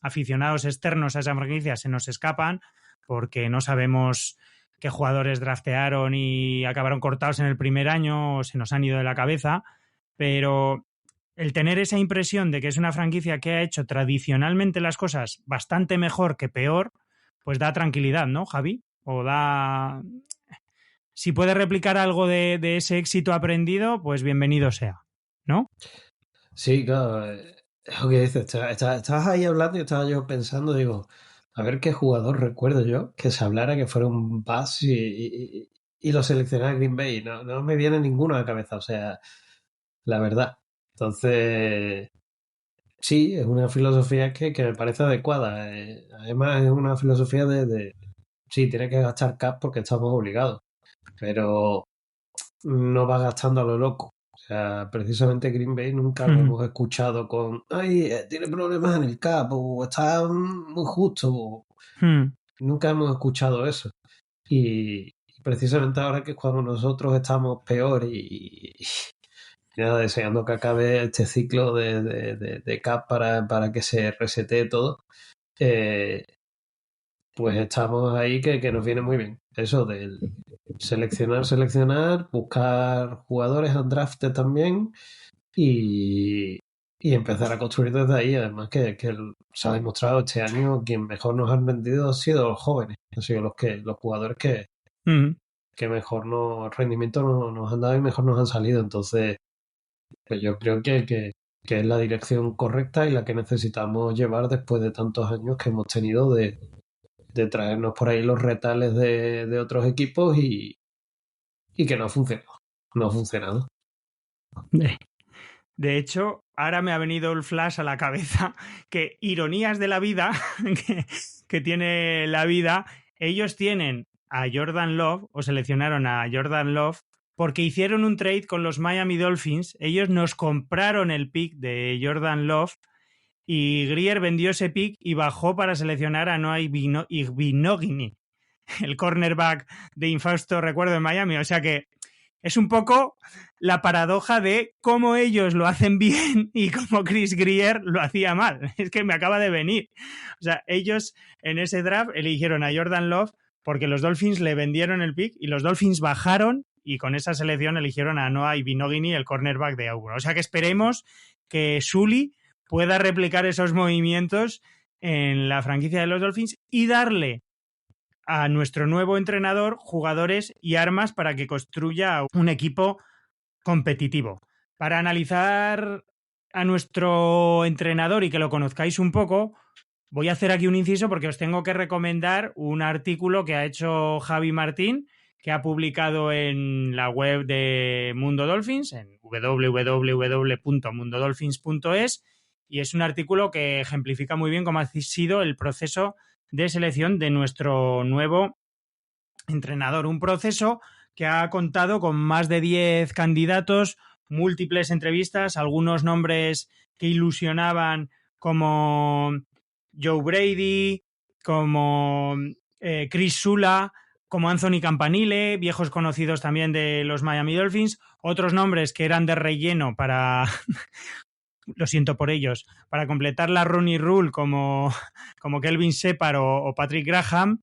aficionados externos a esa franquicia se nos escapan porque no sabemos qué jugadores draftearon y acabaron cortados en el primer año o se nos han ido de la cabeza, pero el tener esa impresión de que es una franquicia que ha hecho tradicionalmente las cosas bastante mejor que peor, pues da tranquilidad, ¿no, Javi? O da... Si puede replicar algo de ese éxito aprendido, pues bienvenido sea, ¿no? Sí, claro. Lo que dices, estabas ahí hablando y estaba yo pensando, digo, a ver qué jugador recuerdo yo que se hablara que fuera un pass y lo seleccionara Green Bay. No me viene ninguno a la cabeza, o sea, la verdad. Entonces, sí, es una filosofía que me parece adecuada. Además, es una filosofía sí, tiene que gastar cap porque estamos obligados, pero no va gastando a lo loco. O sea, precisamente Green Bay nunca lo hemos escuchado con, ay, tiene problemas en el cap o está muy justo. Nunca hemos escuchado eso. Y precisamente ahora que es cuando nosotros estamos peor y nada, deseando que acabe este ciclo de cap para que se resetee todo, pues estamos ahí que nos viene muy bien. Eso del seleccionar, buscar jugadores en draft también y empezar a construir desde ahí. Además que se ha demostrado este año quien mejor nos han vendido han sido los jóvenes, han sido los jugadores que mejor rendimiento nos han dado y mejor nos han salido. Entonces, pues yo creo que es la dirección correcta y la que necesitamos llevar después de tantos años que hemos tenido de traernos por ahí los retales de otros equipos y que no ha funcionado. No ha funcionado. De hecho, ahora me ha venido el flash a la cabeza que ironías de la vida que tiene la vida, ellos tienen a Jordan Love o seleccionaron a Jordan Love porque hicieron un trade con los Miami Dolphins. Ellos nos compraron el pick de Jordan Love y Grier vendió ese pick y bajó para seleccionar a Noah Igbinoghene, el cornerback de infausto recuerdo en Miami. O sea que es un poco la paradoja de cómo ellos lo hacen bien y cómo Chris Grier lo hacía mal. Es que me acaba de venir. O sea, ellos en ese draft eligieron a Jordan Love porque los Dolphins le vendieron el pick y los Dolphins bajaron y con esa selección eligieron a Noah Igbinoghene, el cornerback de Auburn. O sea que esperemos que Sully pueda replicar esos movimientos en la franquicia de los Dolphins y darle a nuestro nuevo entrenador jugadores y armas para que construya un equipo competitivo. Para analizar a nuestro entrenador y que lo conozcáis un poco, voy a hacer aquí un inciso porque os tengo que recomendar un artículo que ha hecho Javi Martín, que ha publicado en la web de Mundo Dolphins, en www.mundodolphins.es, y es un artículo que ejemplifica muy bien cómo ha sido el proceso de selección de nuestro nuevo entrenador. Un proceso que ha contado con más de 10 candidatos, múltiples entrevistas, algunos nombres que ilusionaban como Joe Brady, como Chris Sula, como Anthony Campanile, viejos conocidos también de los Miami Dolphins, otros nombres que eran de relleno para, lo siento por ellos, para completar la Rooney Rule como Kelvin Shepard o Patrick Graham.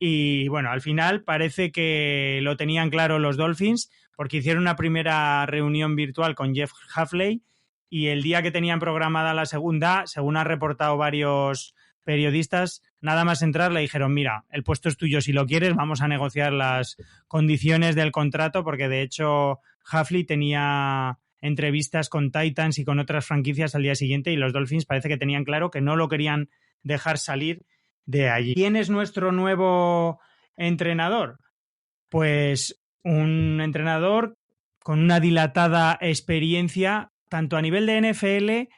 Y bueno, al final parece que lo tenían claro los Dolphins porque hicieron una primera reunión virtual con Jeff Hafley y el día que tenían programada la segunda, según han reportado varios periodistas, nada más entrar le dijeron, mira, el puesto es tuyo, si lo quieres vamos a negociar las condiciones del contrato, porque de hecho Hafley tenía entrevistas con Titans y con otras franquicias al día siguiente y los Dolphins parece que tenían claro que no lo querían dejar salir de allí. ¿Quién es nuestro nuevo entrenador? Pues un entrenador con una dilatada experiencia tanto a nivel de NFL,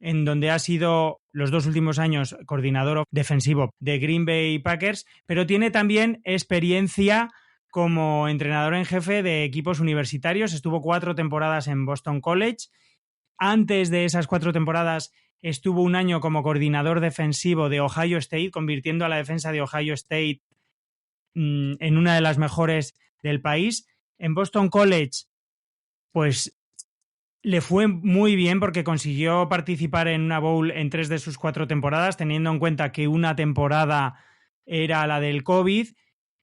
en donde ha sido los 2 últimos años coordinador defensivo de Green Bay Packers, pero tiene también experiencia como entrenador en jefe de equipos universitarios. Estuvo 4 temporadas en Boston College. Antes de esas 4 temporadas estuvo un año como coordinador defensivo de Ohio State, convirtiendo a la defensa de Ohio State en una de las mejores del país. En Boston College, pues le fue muy bien porque consiguió participar en una bowl en 3 de sus 4 temporadas, teniendo en cuenta que una temporada era la del COVID.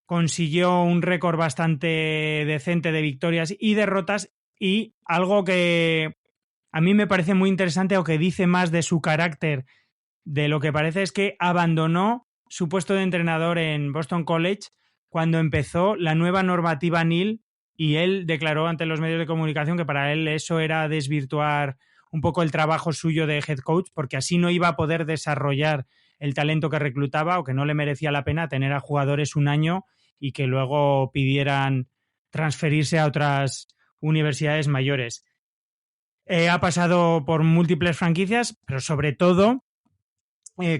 Consiguió un récord bastante decente de victorias y derrotas, y algo que a mí me parece muy interesante o que dice más de su carácter de lo que parece es que abandonó su puesto de entrenador en Boston College cuando empezó la nueva normativa NIL, y él declaró ante los medios de comunicación que para él eso era desvirtuar un poco el trabajo suyo de head coach, porque así no iba a poder desarrollar el talento que reclutaba, o que no le merecía la pena tener a jugadores un año y que luego pidieran transferirse a otras universidades mayores. Ha pasado por múltiples franquicias, pero sobre todo,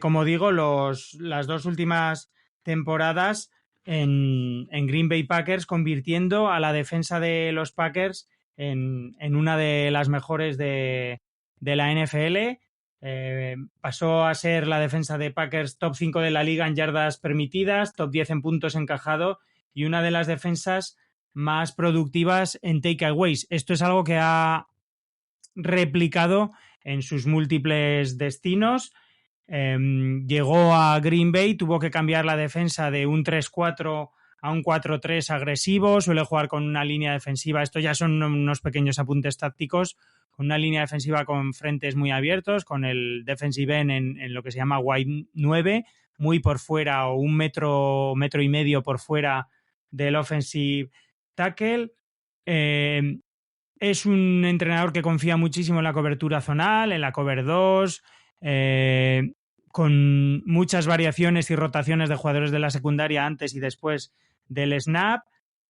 como digo, las 2 últimas temporadas en Green Bay Packers, convirtiendo a la defensa de los Packers en una de las mejores de la NFL. Pasó a ser la defensa de Packers top 5 de la liga en yardas permitidas, top 10 en puntos encajado y una de las defensas más productivas en takeaways. Esto es algo que ha replicado en sus múltiples destinos. Llegó a Green Bay, tuvo que cambiar la defensa de un 3-4 a un 4-3 agresivo, suele jugar con una línea defensiva, esto ya son unos pequeños apuntes tácticos, con una línea defensiva con frentes muy abiertos, con el defensive end en lo que se llama wide 9, muy por fuera o un metro y medio por fuera del offensive tackle. Es un entrenador que confía muchísimo en la cobertura zonal, en la cover 2, con muchas variaciones y rotaciones de jugadores de la secundaria antes y después del snap,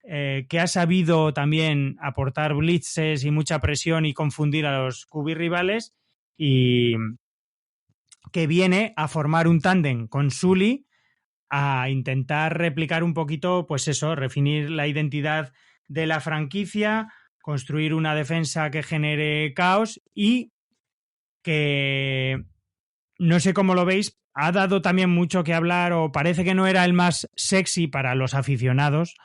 que ha sabido también aportar blitzes y mucha presión y confundir a los QB rivales, y que viene a formar un tándem con Sully a intentar replicar un poquito, pues eso, refinir la identidad de la franquicia, construir una defensa que genere caos y que, no sé cómo lo veis, ha dado también mucho que hablar, o parece que no era el más sexy para los aficionados,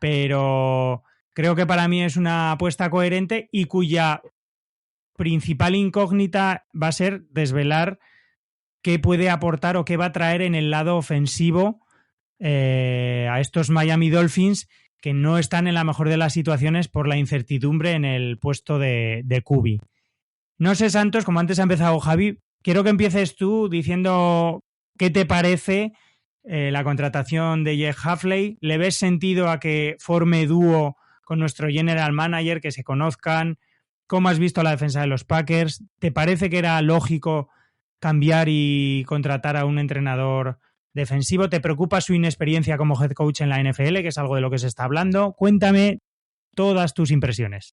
pero creo que para mí es una apuesta coherente y cuya principal incógnita va a ser desvelar qué puede aportar o qué va a traer en el lado ofensivo a estos Miami Dolphins, que no están en la mejor de las situaciones por la incertidumbre en el puesto de QB. No sé, Santos, como antes ha empezado Javi, quiero que empieces tú diciendo qué te parece la contratación de Jeff Hafley. ¿Le ves sentido a que forme dúo con nuestro general manager, que se conozcan? ¿Cómo has visto la defensa de los Packers? ¿Te parece que era lógico cambiar y contratar a un entrenador defensivo. ¿Te preocupa su inexperiencia como head coach en la NFL, que es algo de lo que se está hablando? Cuéntame todas tus impresiones.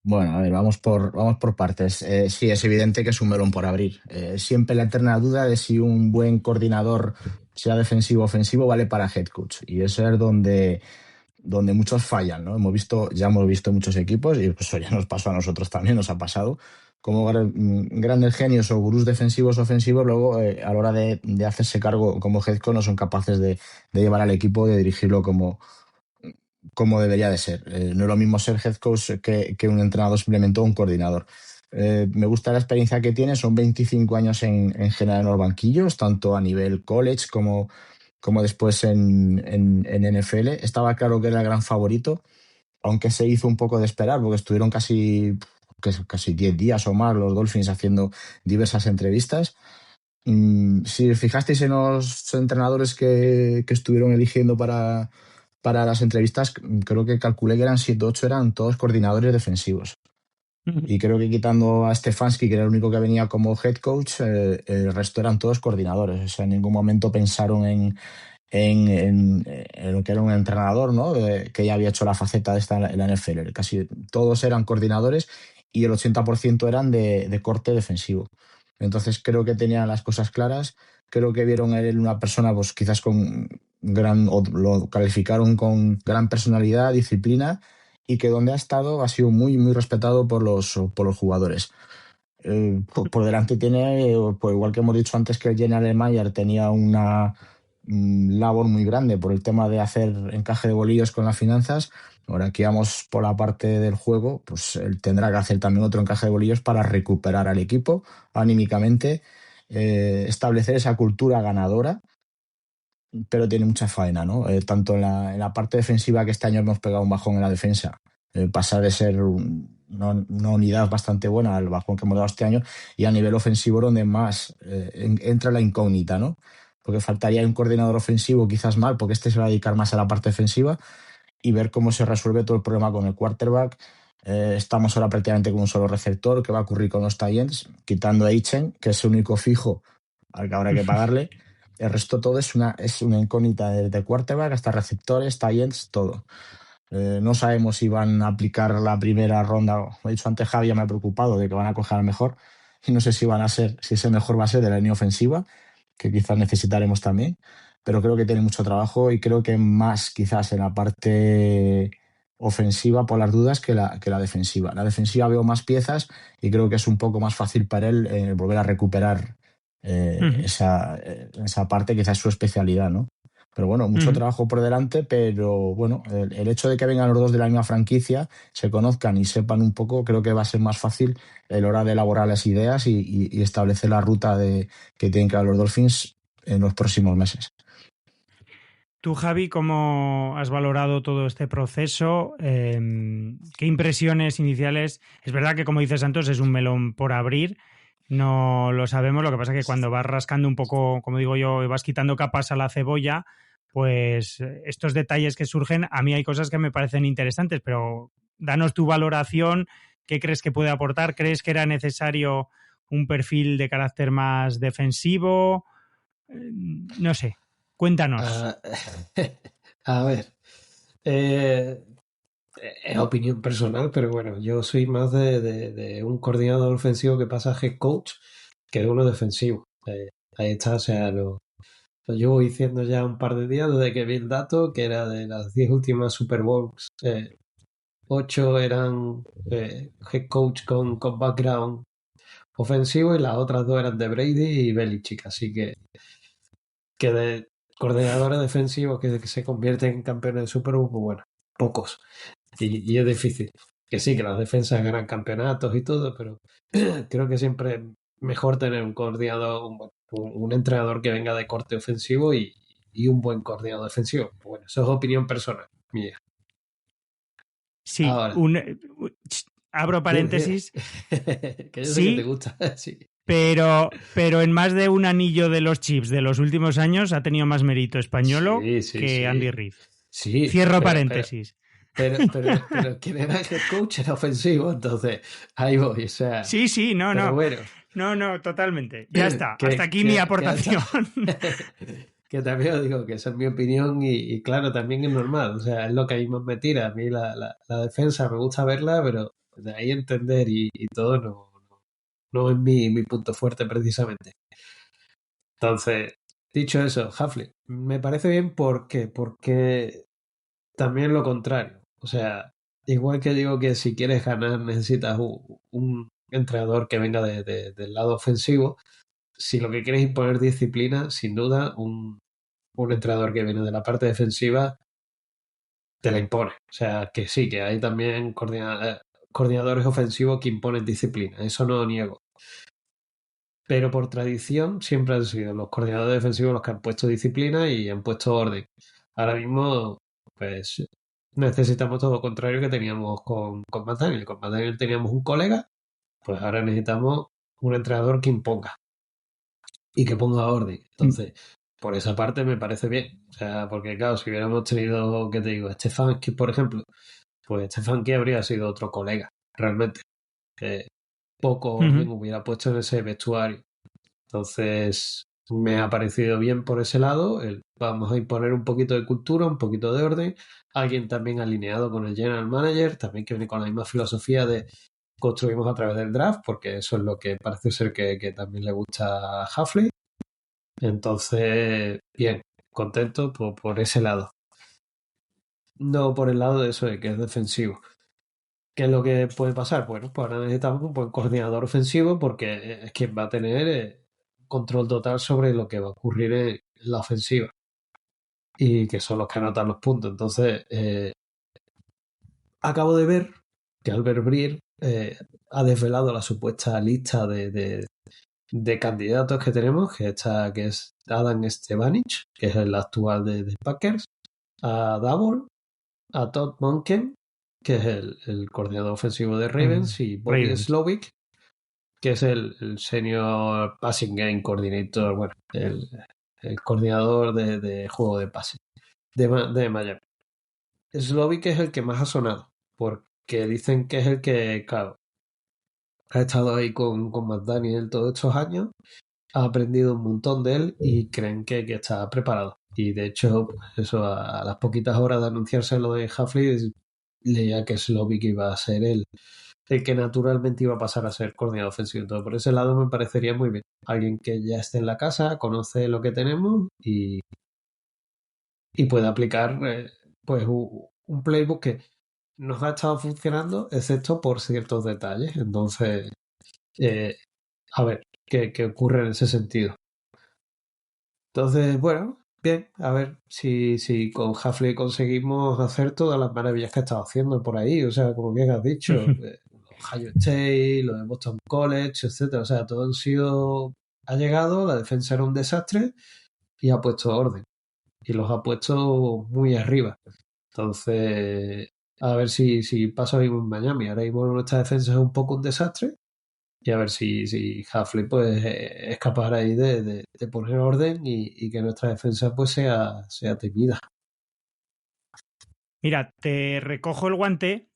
Bueno, a ver, vamos por partes. Sí, es evidente que es un melón por abrir. Siempre la eterna duda de si un buen coordinador, sea defensivo o ofensivo, vale para head coach. Y eso es donde muchos fallan, ¿no? Ya hemos visto muchos equipos, y eso ya nos pasó a nosotros también, nos ha pasado, como grandes genios o gurús defensivos o ofensivos, luego a la hora de hacerse cargo como head coach no son capaces de llevar al equipo, de dirigirlo como debería de ser. No es lo mismo ser head coach que un entrenador simplemente o un coordinador. Me gusta la experiencia que tiene, son 25 años en general en los banquillos, tanto a nivel college como después en NFL. Estaba claro que era el gran favorito, aunque se hizo un poco de esperar, porque estuvieron casi 10 días o más los Dolphins haciendo diversas entrevistas. Si os fijasteis en los entrenadores que estuvieron eligiendo para las entrevistas, creo que calculé que eran 7 o 8, eran todos coordinadores defensivos. Y creo que quitando a Stefanski, que era el único que venía como head coach, el resto eran todos coordinadores. O sea, en ningún momento pensaron en lo que era un entrenador, ¿no? Que ya había hecho la faceta de esta en la NFL. Casi todos eran coordinadores y el 80% eran de corte defensivo. Entonces creo que tenían las cosas claras. Creo que vieron en él una persona, pues quizás o lo calificaron con gran personalidad, disciplina, y que donde ha estado ha sido muy, muy respetado por los jugadores. Por delante tiene, pues igual que hemos dicho antes, que el General Mayer tenía una labor muy grande por el tema de hacer encaje de bolillos con las finanzas. Ahora que vamos por la parte del juego, pues él tendrá que hacer también otro encaje de bolillos para recuperar al equipo anímicamente, establecer esa cultura ganadora, pero tiene mucha faena, ¿no? Tanto en la parte defensiva, que este año hemos pegado un bajón en la defensa, pasar de ser una unidad bastante buena al bajón que hemos dado este año, y a nivel ofensivo donde más entra la incógnita, ¿no? Porque faltaría un coordinador ofensivo quizás mal, porque este se va a dedicar más a la parte defensiva, y ver cómo se resuelve todo el problema con el quarterback. Estamos ahora prácticamente con un solo receptor. ¿Qué va a ocurrir con los tight ends? Quitando a Ichen, que es el único fijo al que habrá que pagarle. El resto todo es una incógnita de quarterback hasta receptores, tight ends, todo. No sabemos si van a aplicar la primera ronda. Como he dicho antes, Javi, ya me ha preocupado de que van a coger al mejor, y no sé si ese mejor va a ser de la línea ofensiva, que quizás necesitaremos también, pero creo que tiene mucho trabajo, y creo que más quizás en la parte ofensiva por las dudas que la defensiva. La defensiva veo más piezas y creo que es un poco más fácil para él volver a recuperar esa parte, quizás su especialidad, ¿no? Pero bueno, mucho trabajo por delante, pero bueno, el hecho de que vengan los dos de la misma franquicia, se conozcan y sepan un poco, creo que va a ser más fácil a la hora de elaborar las ideas y establecer la ruta que tienen que dar los Dolphins en los próximos meses. Tú, Javi, ¿cómo has valorado todo este proceso? ¿Qué impresiones iniciales? Es verdad que, como dices, Santos, es un melón por abrir. No lo sabemos, lo que pasa es que cuando vas rascando un poco, como digo yo, y vas quitando capas a la cebolla, pues estos detalles que surgen, a mí hay cosas que me parecen interesantes, pero danos tu valoración. ¿Qué crees que puede aportar? ¿Crees que era necesario un perfil de carácter más defensivo? No sé, cuéntanos. A ver, es opinión personal, pero bueno, yo soy más de un coordinador ofensivo que pasa a head coach que de uno defensivo. Ahí está, o sea, lo llevo diciendo ya un par de días desde que vi el dato, que era de las 10 últimas Super Bowls, 8 eran head coach con background ofensivo, y las otras 2 eran de Brady y Belichick, así que de coordinadores defensivos que se convierten en campeones de Super Bowl, pues bueno, pocos. Y es difícil. Que sí, que las defensas ganan campeonatos y todo, pero creo que siempre es mejor tener un coordinador, un entrenador que venga de corte ofensivo y un buen coordinador defensivo. Bueno, eso es opinión personal mía. Sí, ahora, abro paréntesis. Que yo sé sí, que te gusta, sí. Pero en más de un anillo de los Chiefs de los últimos años ha tenido más mérito Españolo que Andy Reid. Sí, Cierro paréntesis. Pero quien era el head coach era ofensivo, entonces ahí voy, o sea... Sí, no. Bueno. No, totalmente. Ya está. Hasta aquí mi aportación. que también os digo que esa es mi opinión y claro, también es normal, o sea, es lo que a mí más me tira. A mí la defensa me gusta verla, pero de ahí entender y todo no es mi punto fuerte precisamente. Entonces, dicho eso, Half-Life, me parece bien porque también lo contrario. O sea, igual que digo que si quieres ganar necesitas un entrenador que venga del lado ofensivo, si lo que quieres es imponer disciplina, sin duda, un entrenador que viene de la parte defensiva te la impone. O sea, que sí, que hay también coordinadores ofensivos que imponen disciplina, eso no lo niego. Pero por tradición siempre han sido los coordinadores defensivos los que han puesto disciplina y han puesto orden. Ahora mismo, pues necesitamos todo lo contrario que teníamos con McDaniel. Con McDaniel teníamos un colega, pues ahora necesitamos un entrenador que imponga y que ponga orden. Entonces, por esa parte me parece bien. O sea, porque claro, si hubiéramos tenido, ¿qué te digo? Stefanski, por ejemplo, pues Stefanski habría sido otro colega, realmente. Que poco orden hubiera puesto en ese vestuario. Entonces, me ha parecido bien por ese lado. Vamos a imponer un poquito de cultura, un poquito de orden. Alguien también alineado con el general manager, también que viene con la misma filosofía de construimos a través del draft, porque eso es lo que parece ser que también le gusta a Halfley. Entonces, bien, contento por ese lado. No por el lado de eso de que es defensivo. ¿Qué es lo que puede pasar? Bueno, pues ahora necesitamos un buen coordinador ofensivo porque es quien va a tener control total sobre lo que va a ocurrir en la ofensiva y que son los que anotan los puntos. Entonces, acabo de ver que Albert Breer ha desvelado la supuesta lista de candidatos que tenemos, que es Adam Stevanich, que es el actual de Packers, a Double, a Todd Monken, que es el coordinador ofensivo de Ravens, y Bobby Slovic, que es el senior passing game coordinator, bueno, el coordinador de juego de pase de Miami. Slovic es el que más ha sonado, porque dicen que es el que, claro, ha estado ahí con McDaniel todos estos años, ha aprendido un montón de él y creen que está preparado. Y de hecho, pues eso, a las poquitas horas de anunciarse lo de Halfley, leía que Slovic iba a ser el que naturalmente iba a pasar a ser coordinador ofensivo. Entonces, por ese lado me parecería muy bien. Alguien que ya esté en la casa, conoce lo que tenemos y puede aplicar pues un playbook que nos ha estado funcionando, excepto por ciertos detalles. Entonces, a ver qué ocurre en ese sentido. Entonces, bueno, bien, a ver si con Halfley conseguimos hacer todas las maravillas que ha estado haciendo por ahí. O sea, como bien has dicho, Ohio State, lo de Boston College, etcétera. O sea, todo ha llegado, la defensa era un desastre y ha puesto orden. Y los ha puesto muy arriba. Entonces, a ver si pasa mismo en Miami. Ahora mismo nuestra defensa es un poco un desastre. Y a ver si Halfley pues es capaz ahí de poner orden y que nuestra defensa pues sea temida. Mira, te recojo el guante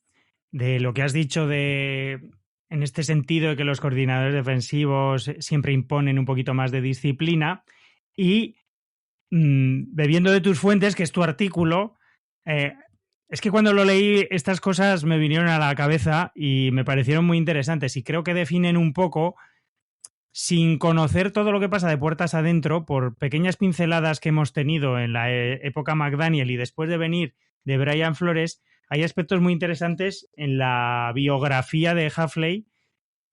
de lo que has dicho en este sentido de que los coordinadores defensivos siempre imponen un poquito más de disciplina y bebiendo de tus fuentes, que es tu artículo, es que cuando lo leí estas cosas me vinieron a la cabeza y me parecieron muy interesantes y creo que definen un poco, sin conocer todo lo que pasa de puertas adentro, por pequeñas pinceladas que hemos tenido en la época McDaniel y después de venir de Brian Flores, hay aspectos muy interesantes en la biografía de Halfley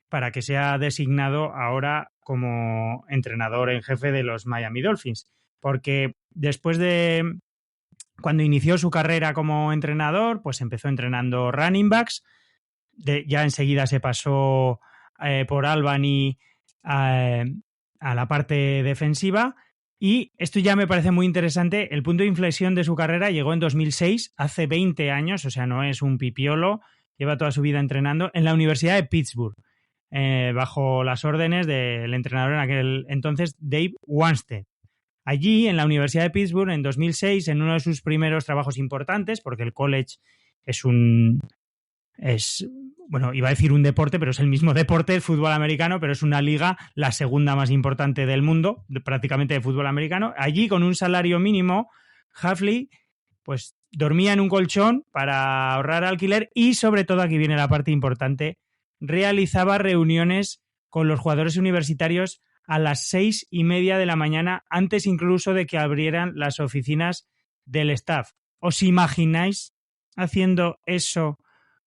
para que sea designado ahora como entrenador en jefe de los Miami Dolphins. Porque después de cuando inició su carrera como entrenador, pues empezó entrenando running backs, ya enseguida se pasó por Albany a la parte defensiva. Y esto ya me parece muy interesante. El punto de inflexión de su carrera llegó en 2006, hace 20 años, o sea, no es un pipiolo, lleva toda su vida entrenando en la Universidad de Pittsburgh, bajo las órdenes del entrenador en aquel entonces, Dave Wannstedt. Allí, en la Universidad de Pittsburgh, en 2006, en uno de sus primeros trabajos importantes, porque el college es un es, bueno, iba a decir un deporte, pero es el mismo deporte, el fútbol americano, pero es una liga, la segunda más importante del mundo, prácticamente de fútbol americano. Allí, con un salario mínimo, Hafley pues dormía en un colchón para ahorrar alquiler y, sobre todo, aquí viene la parte importante, realizaba reuniones con los jugadores universitarios a las 6:30 de la mañana, antes incluso de que abrieran las oficinas del staff. ¿Os imagináis haciendo eso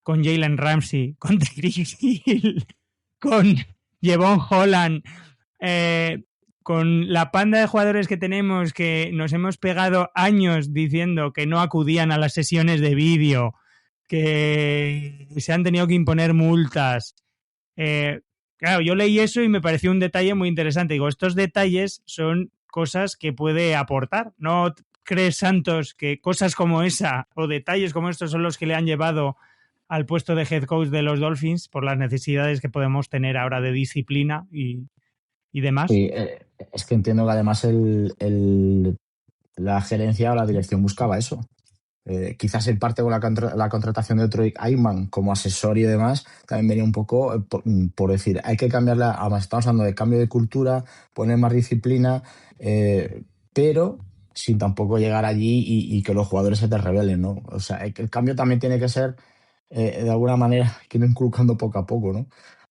con Jalen Ramsey, con Tyreek Hill, con Jevon Holland, con la panda de jugadores que tenemos que nos hemos pegado años diciendo que no acudían a las sesiones de vídeo, que se han tenido que imponer multas? Claro, yo leí eso y me pareció un detalle muy interesante. Digo, estos detalles son cosas que puede aportar. ¿No crees, Santos, que cosas como esa o detalles como estos son los que le han llevado al puesto de head coach de los Dolphins por las necesidades que podemos tener ahora de disciplina y demás? Sí, es que entiendo que además la gerencia o la dirección buscaba eso. Quizás en parte con la contratación de Troy Aikman como asesor y demás, también venía un poco por decir, hay que cambiarla, además estamos hablando de cambio de cultura, poner más disciplina, pero sin tampoco llegar allí y que los jugadores se te rebelen, ¿no? O sea, el cambio también tiene que ser, de alguna manera, que ir inculcando poco a poco, ¿no?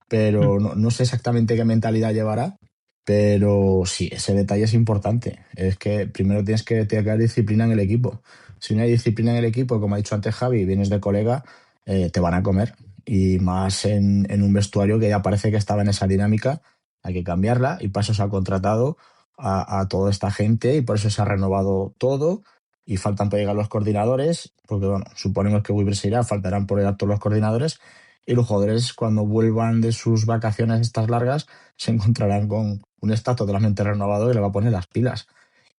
Pero no sé exactamente qué mentalidad llevará, pero sí, ese detalle es importante. Es que primero tiene que haber disciplina en el equipo. Si no hay disciplina en el equipo, como ha dicho antes Javi, vienes de colega, te van a comer. Y más en un vestuario que ya parece que estaba en esa dinámica, hay que cambiarla y para eso se ha contratado a toda esta gente y por eso se ha renovado todo y faltan por llegar los coordinadores, porque bueno, suponemos que Weaver se irá, faltarán por llegar todos los coordinadores y los jugadores cuando vuelvan de sus vacaciones estas largas se encontrarán con un staff totalmente renovado que le va a poner las pilas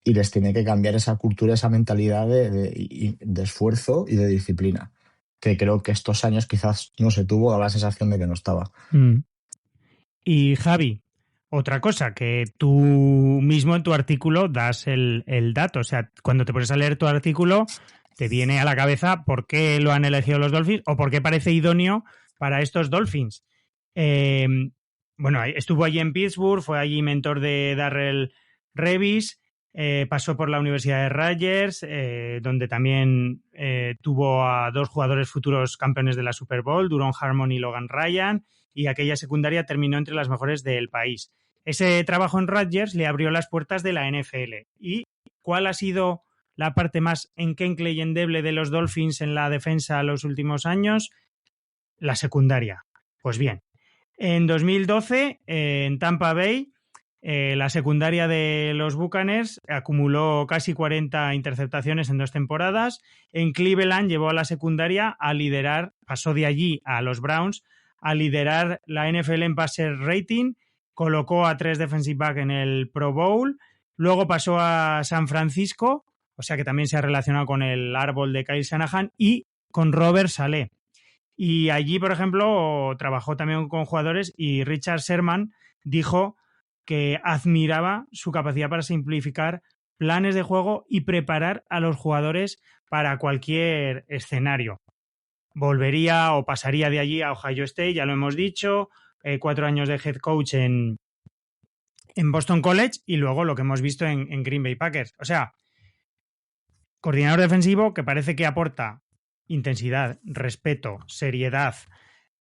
y les tiene que cambiar esa cultura, esa mentalidad de esfuerzo y de disciplina, que creo que estos años quizás no se tuvo, daba la sensación de que no estaba. Y Javi, otra cosa, que tú mismo en tu artículo das el dato, o sea, cuando te pones a leer tu artículo te viene a la cabeza por qué lo han elegido los Dolphins o por qué parece idóneo para estos Dolphins. Bueno, estuvo allí en Pittsburgh, fue allí mentor de Darrell Revis, pasó por la Universidad de Rutgers, donde también tuvo a dos jugadores futuros campeones de la Super Bowl, Duron Harmon y Logan Ryan, y aquella secundaria terminó entre las mejores del país. Ese trabajo en Rutgers le abrió las puertas de la NFL. ¿Y cuál ha sido la parte más enquencle y endeble de los Dolphins en la defensa los últimos años? La secundaria. Pues bien, en 2012, en Tampa Bay, la secundaria de los Buccaneers acumuló casi 40 interceptaciones en 2 temporadas. En Cleveland llevó a la secundaria a liderar, pasó de allí a los Browns, a liderar la NFL en passer rating, colocó a 3 defensive back en el Pro Bowl, luego pasó a San Francisco, o sea que también se ha relacionado con el árbol de Kyle Shanahan, y con Robert Saleh. Y allí, por ejemplo, trabajó también con jugadores y Richard Sherman dijo que admiraba su capacidad para simplificar planes de juego y preparar a los jugadores para cualquier escenario. Volvería o pasaría de allí a Ohio State, ya lo hemos dicho, 4 años de head coach en Boston College y luego lo que hemos visto en Green Bay Packers. O sea, coordinador defensivo que parece que aporta intensidad, respeto, seriedad,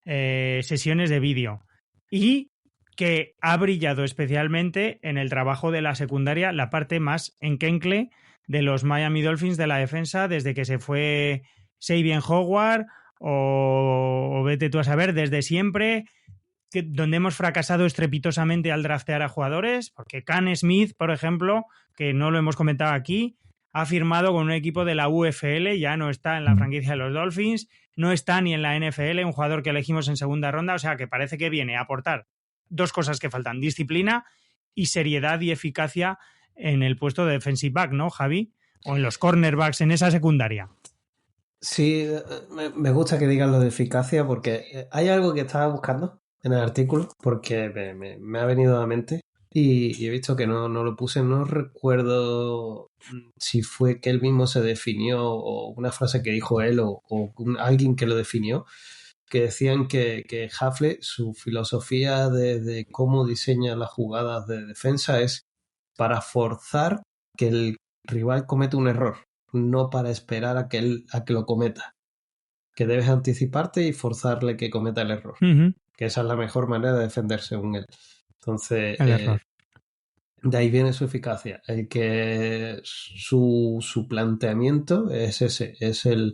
sesiones de vídeo y que ha brillado especialmente en el trabajo de la secundaria, la parte más enquencle de los Miami Dolphins de la defensa desde que se fue Xavier Howard o vete tú a saber, desde siempre, donde hemos fracasado estrepitosamente al draftear a jugadores, porque Cam Smith, por ejemplo, que no lo hemos comentado aquí, ha firmado con un equipo de la UFL, ya no está en la franquicia de los Dolphins, no está ni en la NFL, un jugador que elegimos en segunda ronda, o sea que parece que viene a aportar 2 cosas que faltan, disciplina y seriedad y eficacia en el puesto de defensive back, ¿no, Javi? O en los cornerbacks, en esa secundaria. Sí, me gusta que digan lo de eficacia porque hay algo que estaba buscando en el artículo porque me ha venido a la mente y he visto que no lo puse, no recuerdo si fue que él mismo se definió o una frase que dijo él o alguien que lo definió, que decían que Hafley, su filosofía de cómo diseña las jugadas de defensa es para forzar que el rival cometa un error, no para esperar a que lo cometa. Que debes anticiparte y forzarle que cometa el error. Que esa es la mejor manera de defender según él. Entonces, El error. de ahí viene su eficacia. El que su planteamiento es ese, es el...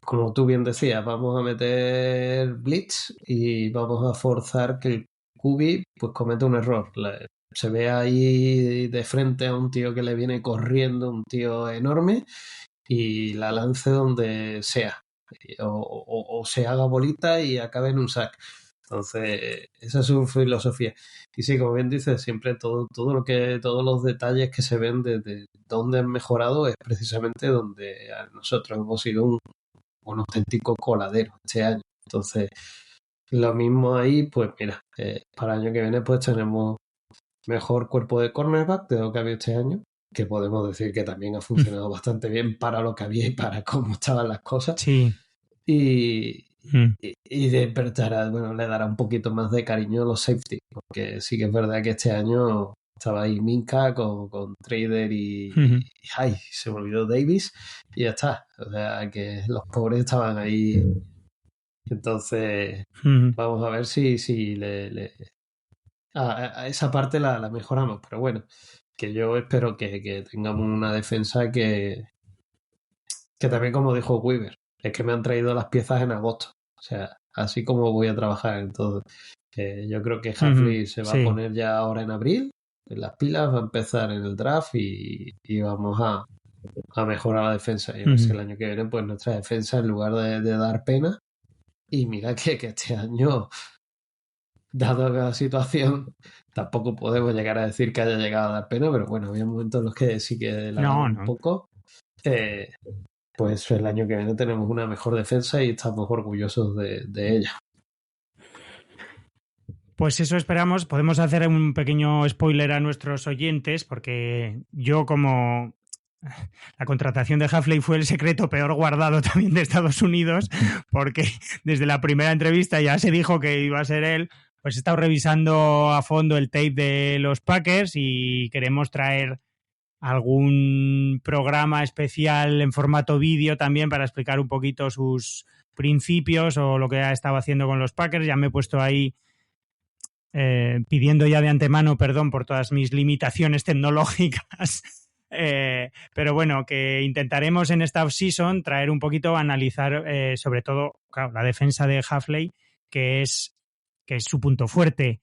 como tú bien decías, vamos a meter blitz y vamos a forzar que el QB pues cometa un error. Se ve ahí de frente a un tío que le viene corriendo, un tío enorme, y la lance donde sea. O se haga bolita y acabe en un sack. Entonces, esa es su filosofía. Y sí, como bien dices, siempre todos los detalles que se ven de dónde han mejorado es precisamente donde nosotros hemos sido un auténtico coladero este año. Entonces, lo mismo ahí, pues mira, para el año que viene pues tenemos mejor cuerpo de cornerback de lo que había este año, que podemos decir que también ha funcionado bastante bien para lo que había y para cómo estaban las cosas. Sí. Y despertará, bueno, le dará un poquito más de cariño a los safety, porque sí que es verdad que este año estaba ahí Minka con Trader y ay, se me olvidó Davis y ya está. O sea, que los pobres estaban ahí. Entonces, vamos a ver si a esa parte la mejoramos. Pero bueno, que yo espero que tengamos una defensa que también, como dijo Weaver, es que me han traído las piezas en agosto. O sea, así como voy a trabajar. Entonces, yo creo que Hafley se va a poner ya ahora en abril, en las pilas, va a empezar en el draft y vamos a mejorar la defensa. Y a ver si el año que viene, pues nuestra defensa, en lugar de dar pena, y mira que este año, dado la situación, tampoco podemos llegar a decir que haya llegado a dar pena, pero bueno, había momentos en los que sí que la damos un poco. Pues el año que viene tenemos una mejor defensa y estamos orgullosos de ella. Pues eso esperamos. Podemos hacer un pequeño spoiler a nuestros oyentes, porque yo, como la contratación de Hafley fue el secreto peor guardado también de Estados Unidos, porque desde la primera entrevista ya se dijo que iba a ser él, pues he estado revisando a fondo el tape de los Packers y queremos traer algún programa especial en formato vídeo también para explicar un poquito sus principios o lo que ha estado haciendo con los Packers. Ya me he puesto ahí pidiendo ya de antemano perdón por todas mis limitaciones tecnológicas, pero bueno, que intentaremos en esta off-season traer un poquito, analizar sobre todo, claro, la defensa de Hafley, que es su punto fuerte.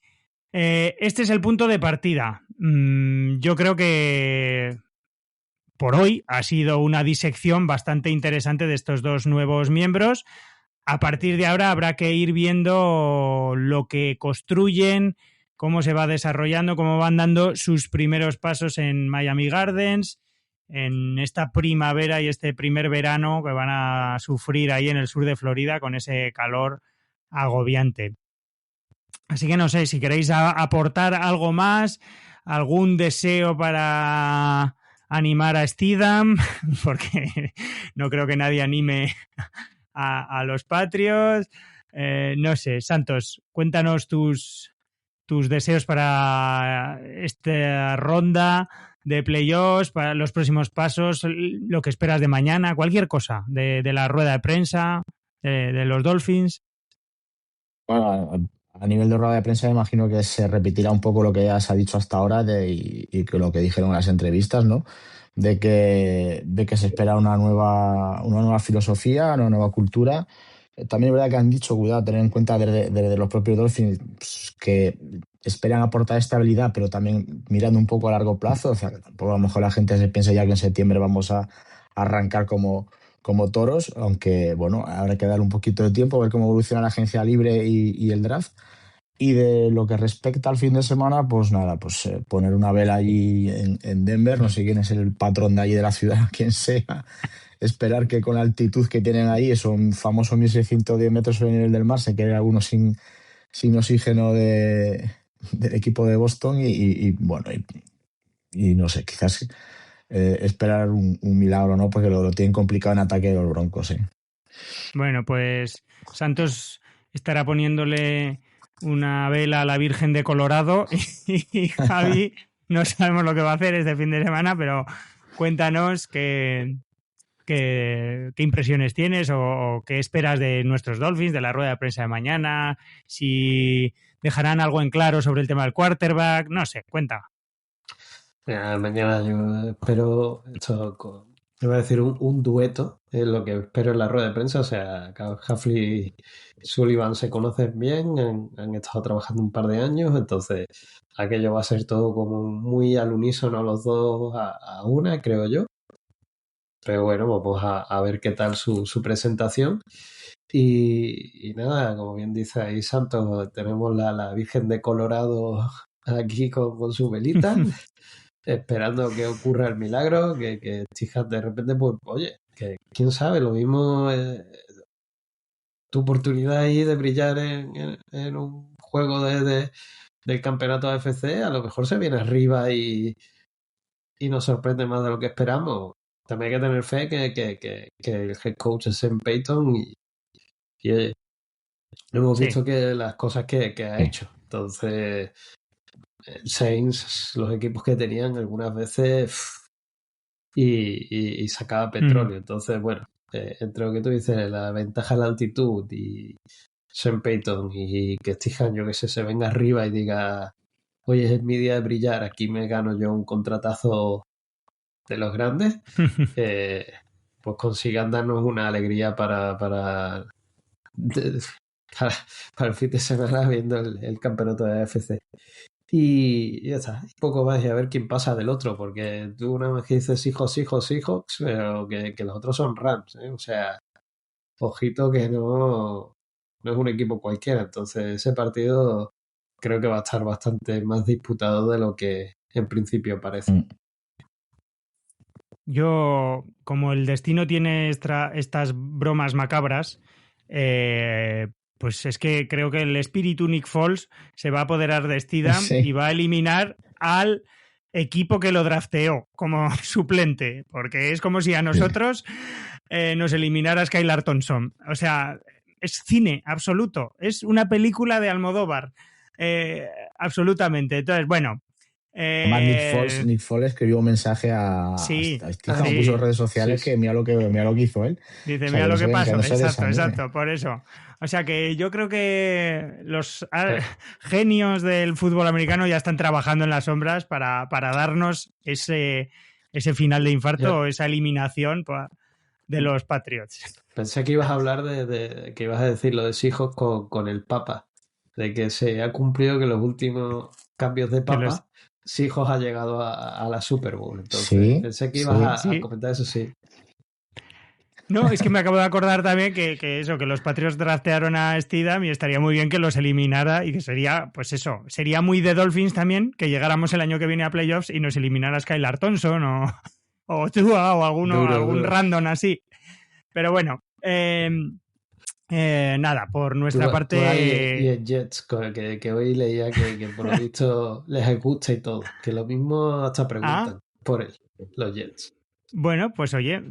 Este es el punto de partida. Yo creo que por hoy ha sido una disección bastante interesante de estos dos nuevos miembros. A partir de ahora habrá que ir viendo lo que construyen, cómo se va desarrollando, cómo van dando sus primeros pasos en Miami Gardens, en esta primavera y este primer verano que van a sufrir ahí en el sur de Florida con ese calor agobiante. Así que no sé, si queréis aportar algo más, algún deseo para animar a Steedham, porque no creo que nadie anime a los Patriots. No sé, Santos, cuéntanos tus deseos para esta ronda de playoffs, para los próximos pasos, lo que esperas de mañana, cualquier cosa, de la rueda de prensa, de los Dolphins. Bueno, a nivel de rueda de prensa, me imagino que se repetirá un poco lo que ya se ha dicho hasta ahora y que lo que dijeron en las entrevistas, ¿no? De que se espera una nueva filosofía, una nueva cultura. También es verdad que han dicho, cuidado, tener en cuenta desde los propios Dolphins que esperan aportar estabilidad, pero también mirando un poco a largo plazo. O sea, que tampoco a lo mejor la gente se piensa ya que en septiembre vamos a arrancar como toros, aunque bueno, habrá que dar un poquito de tiempo, ver cómo evoluciona la agencia libre y el draft. Y de lo que respecta al fin de semana, pues nada, pues poner una vela allí en Denver, no sé quién es el patrón de allí de la ciudad, quien sea, esperar que con la altitud que tienen ahí, esos famosos 1.610 metros sobre el nivel del mar, se queden algunos sin oxígeno del equipo de Boston y bueno, y no sé, quizás esperar un milagro, ¿no? Porque lo tienen complicado en ataque de los Broncos, ¿eh? Bueno, pues Santos estará poniéndole una vela a la Virgen de Colorado y Javi no sabemos lo que va a hacer este fin de semana, pero cuéntanos qué impresiones tienes o qué esperas de nuestros Dolphins, de la rueda de prensa de mañana, si dejarán algo en claro sobre el tema del quarterback, no sé, cuenta. Mañana yo espero te voy a decir un dueto, es lo que espero en la rueda de prensa. O sea, Huffley y Sullivan se conocen bien, han estado trabajando un par de años, entonces aquello va a ser todo como muy al unísono los dos a una, creo yo. Pero bueno, vamos a ver qué tal su presentación. Y nada, como bien dice ahí Santos, tenemos la Virgen de Colorado aquí con su velita, esperando que ocurra el milagro, que Tijas de repente, pues, oye, que quién sabe, lo mismo, tu oportunidad ahí de brillar en un juego del campeonato AFC, a lo mejor se viene arriba y nos sorprende más de lo que esperamos. También hay que tener fe que el head coach es Sam Payton y oye, hemos visto que las cosas que ha hecho. Entonces, Saints, los equipos que tenían algunas veces y sacaba petróleo. Entonces, bueno, entre lo que tú dices, la ventaja de la altitud y Sean Payton y que Stijan, yo que sé, se venga arriba y diga, oye, es mi día de brillar, aquí me gano yo un contratazo de los grandes, pues consigan darnos una alegría para el fin de semana viendo el campeonato de AFC. Y ya está, un poco más y a ver quién pasa del otro, porque tú una vez que dices hijos, pero que los otros son Rams, ¿eh? O sea, ojito que no es un equipo cualquiera. Entonces ese partido creo que va a estar bastante más disputado de lo que en principio parece. Yo, como el destino tiene estas bromas macabras, pues es que creo que el espíritu Nick Foles se va a apoderar de Steedham y va a eliminar al equipo que lo drafteó como suplente, porque es como si a nosotros nos eliminara Skylar Thompson. O sea, es cine absoluto, es una película de Almodóvar, absolutamente. Entonces, bueno. Además, Nick Foles escribió un mensaje a Stijan, puso en redes sociales que mira lo que hizo él. Dice, o sea, mira lo que pasó, exacto, por eso. O sea que yo creo que los genios del fútbol americano ya están trabajando en las sombras para darnos ese final de infarto o esa eliminación de los Patriots. Pensé que ibas a hablar que ibas a decir lo de Seahawks con el Papa, de que se ha cumplido que los últimos cambios de Papa Seahawks ha llegado a la Super Bowl. Entonces pensé que ibas a comentar eso, sí. No, es que me acabo de acordar también que los Patriots draftearon a Steedham y estaría muy bien que los eliminara y que sería, pues eso, sería muy de Dolphins también que llegáramos el año que viene a playoffs y nos eliminara Skylar Thompson o Tua o algún random así. Pero bueno, nada, por nuestra parte... Y el Jets, que hoy leía que por lo visto les gusta y todo, que lo mismo hasta preguntan por él, los Jets. Bueno, pues oye,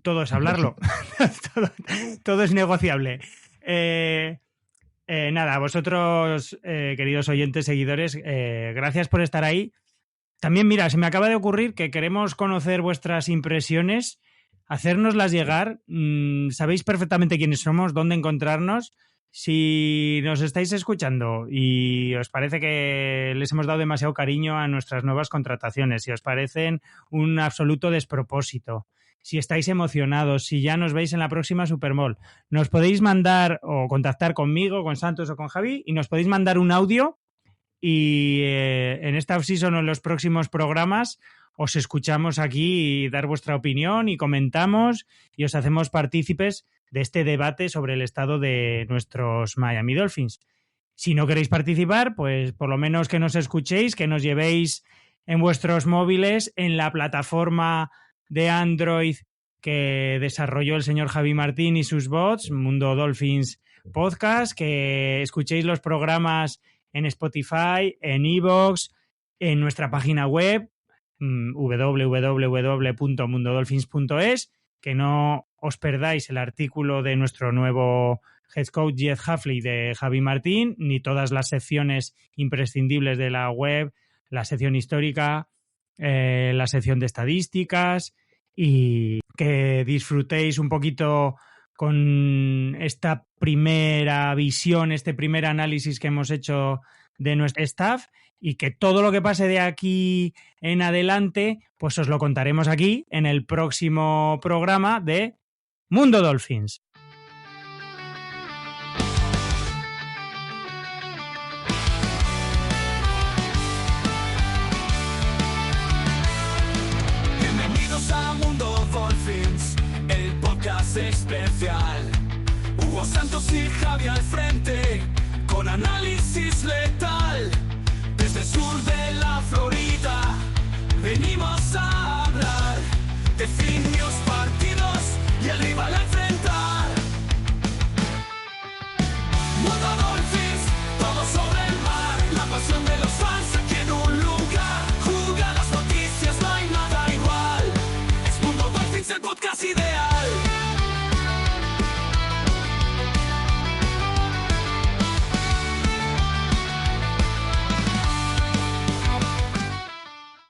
todo es hablarlo, todo es negociable. Nada, vosotros, queridos oyentes, seguidores, gracias por estar ahí. También, mira, se me acaba de ocurrir que queremos conocer vuestras impresiones, hacérnoslas llegar. Sabéis perfectamente quiénes somos, dónde encontrarnos. Si nos estáis escuchando y os parece que les hemos dado demasiado cariño a nuestras nuevas contrataciones, si os parecen un absoluto despropósito, si estáis emocionados, si ya nos veis en la próxima Supermall, nos podéis mandar o contactar conmigo, con Santos o con Javi y nos podéis mandar un audio y en esta off-season o en los próximos programas os escuchamos aquí y dar vuestra opinión y comentamos y os hacemos partícipes de este debate sobre el estado de nuestros Miami Dolphins. Si no queréis participar, pues por lo menos que nos escuchéis, que nos llevéis en vuestros móviles en la plataforma de Android que desarrolló el señor Javi Martín y sus bots, Mundo Dolphins Podcast, que escuchéis los programas en Spotify, en iVoox, en nuestra página web www.mundodolphins.es, que no os perdáis el artículo de nuestro nuevo head coach Jed Hafley de Javi Martín, ni todas las secciones imprescindibles de la web, la sección histórica, la sección de estadísticas, y que disfrutéis un poquito con esta primera visión, este primer análisis que hemos hecho de nuestro staff, y que todo lo que pase de aquí en adelante pues os lo contaremos aquí en el próximo programa de Mundo Dolphins. Bienvenidos a Mundo Dolphins, el podcast especial. Hugo Santos y Javi al frente, con análisis letal. Desde el sur de la Florida, venimos a hablar de finios partidos y el rival a enfrentar. Mundo Dolphins, todo sobre el mar, la pasión de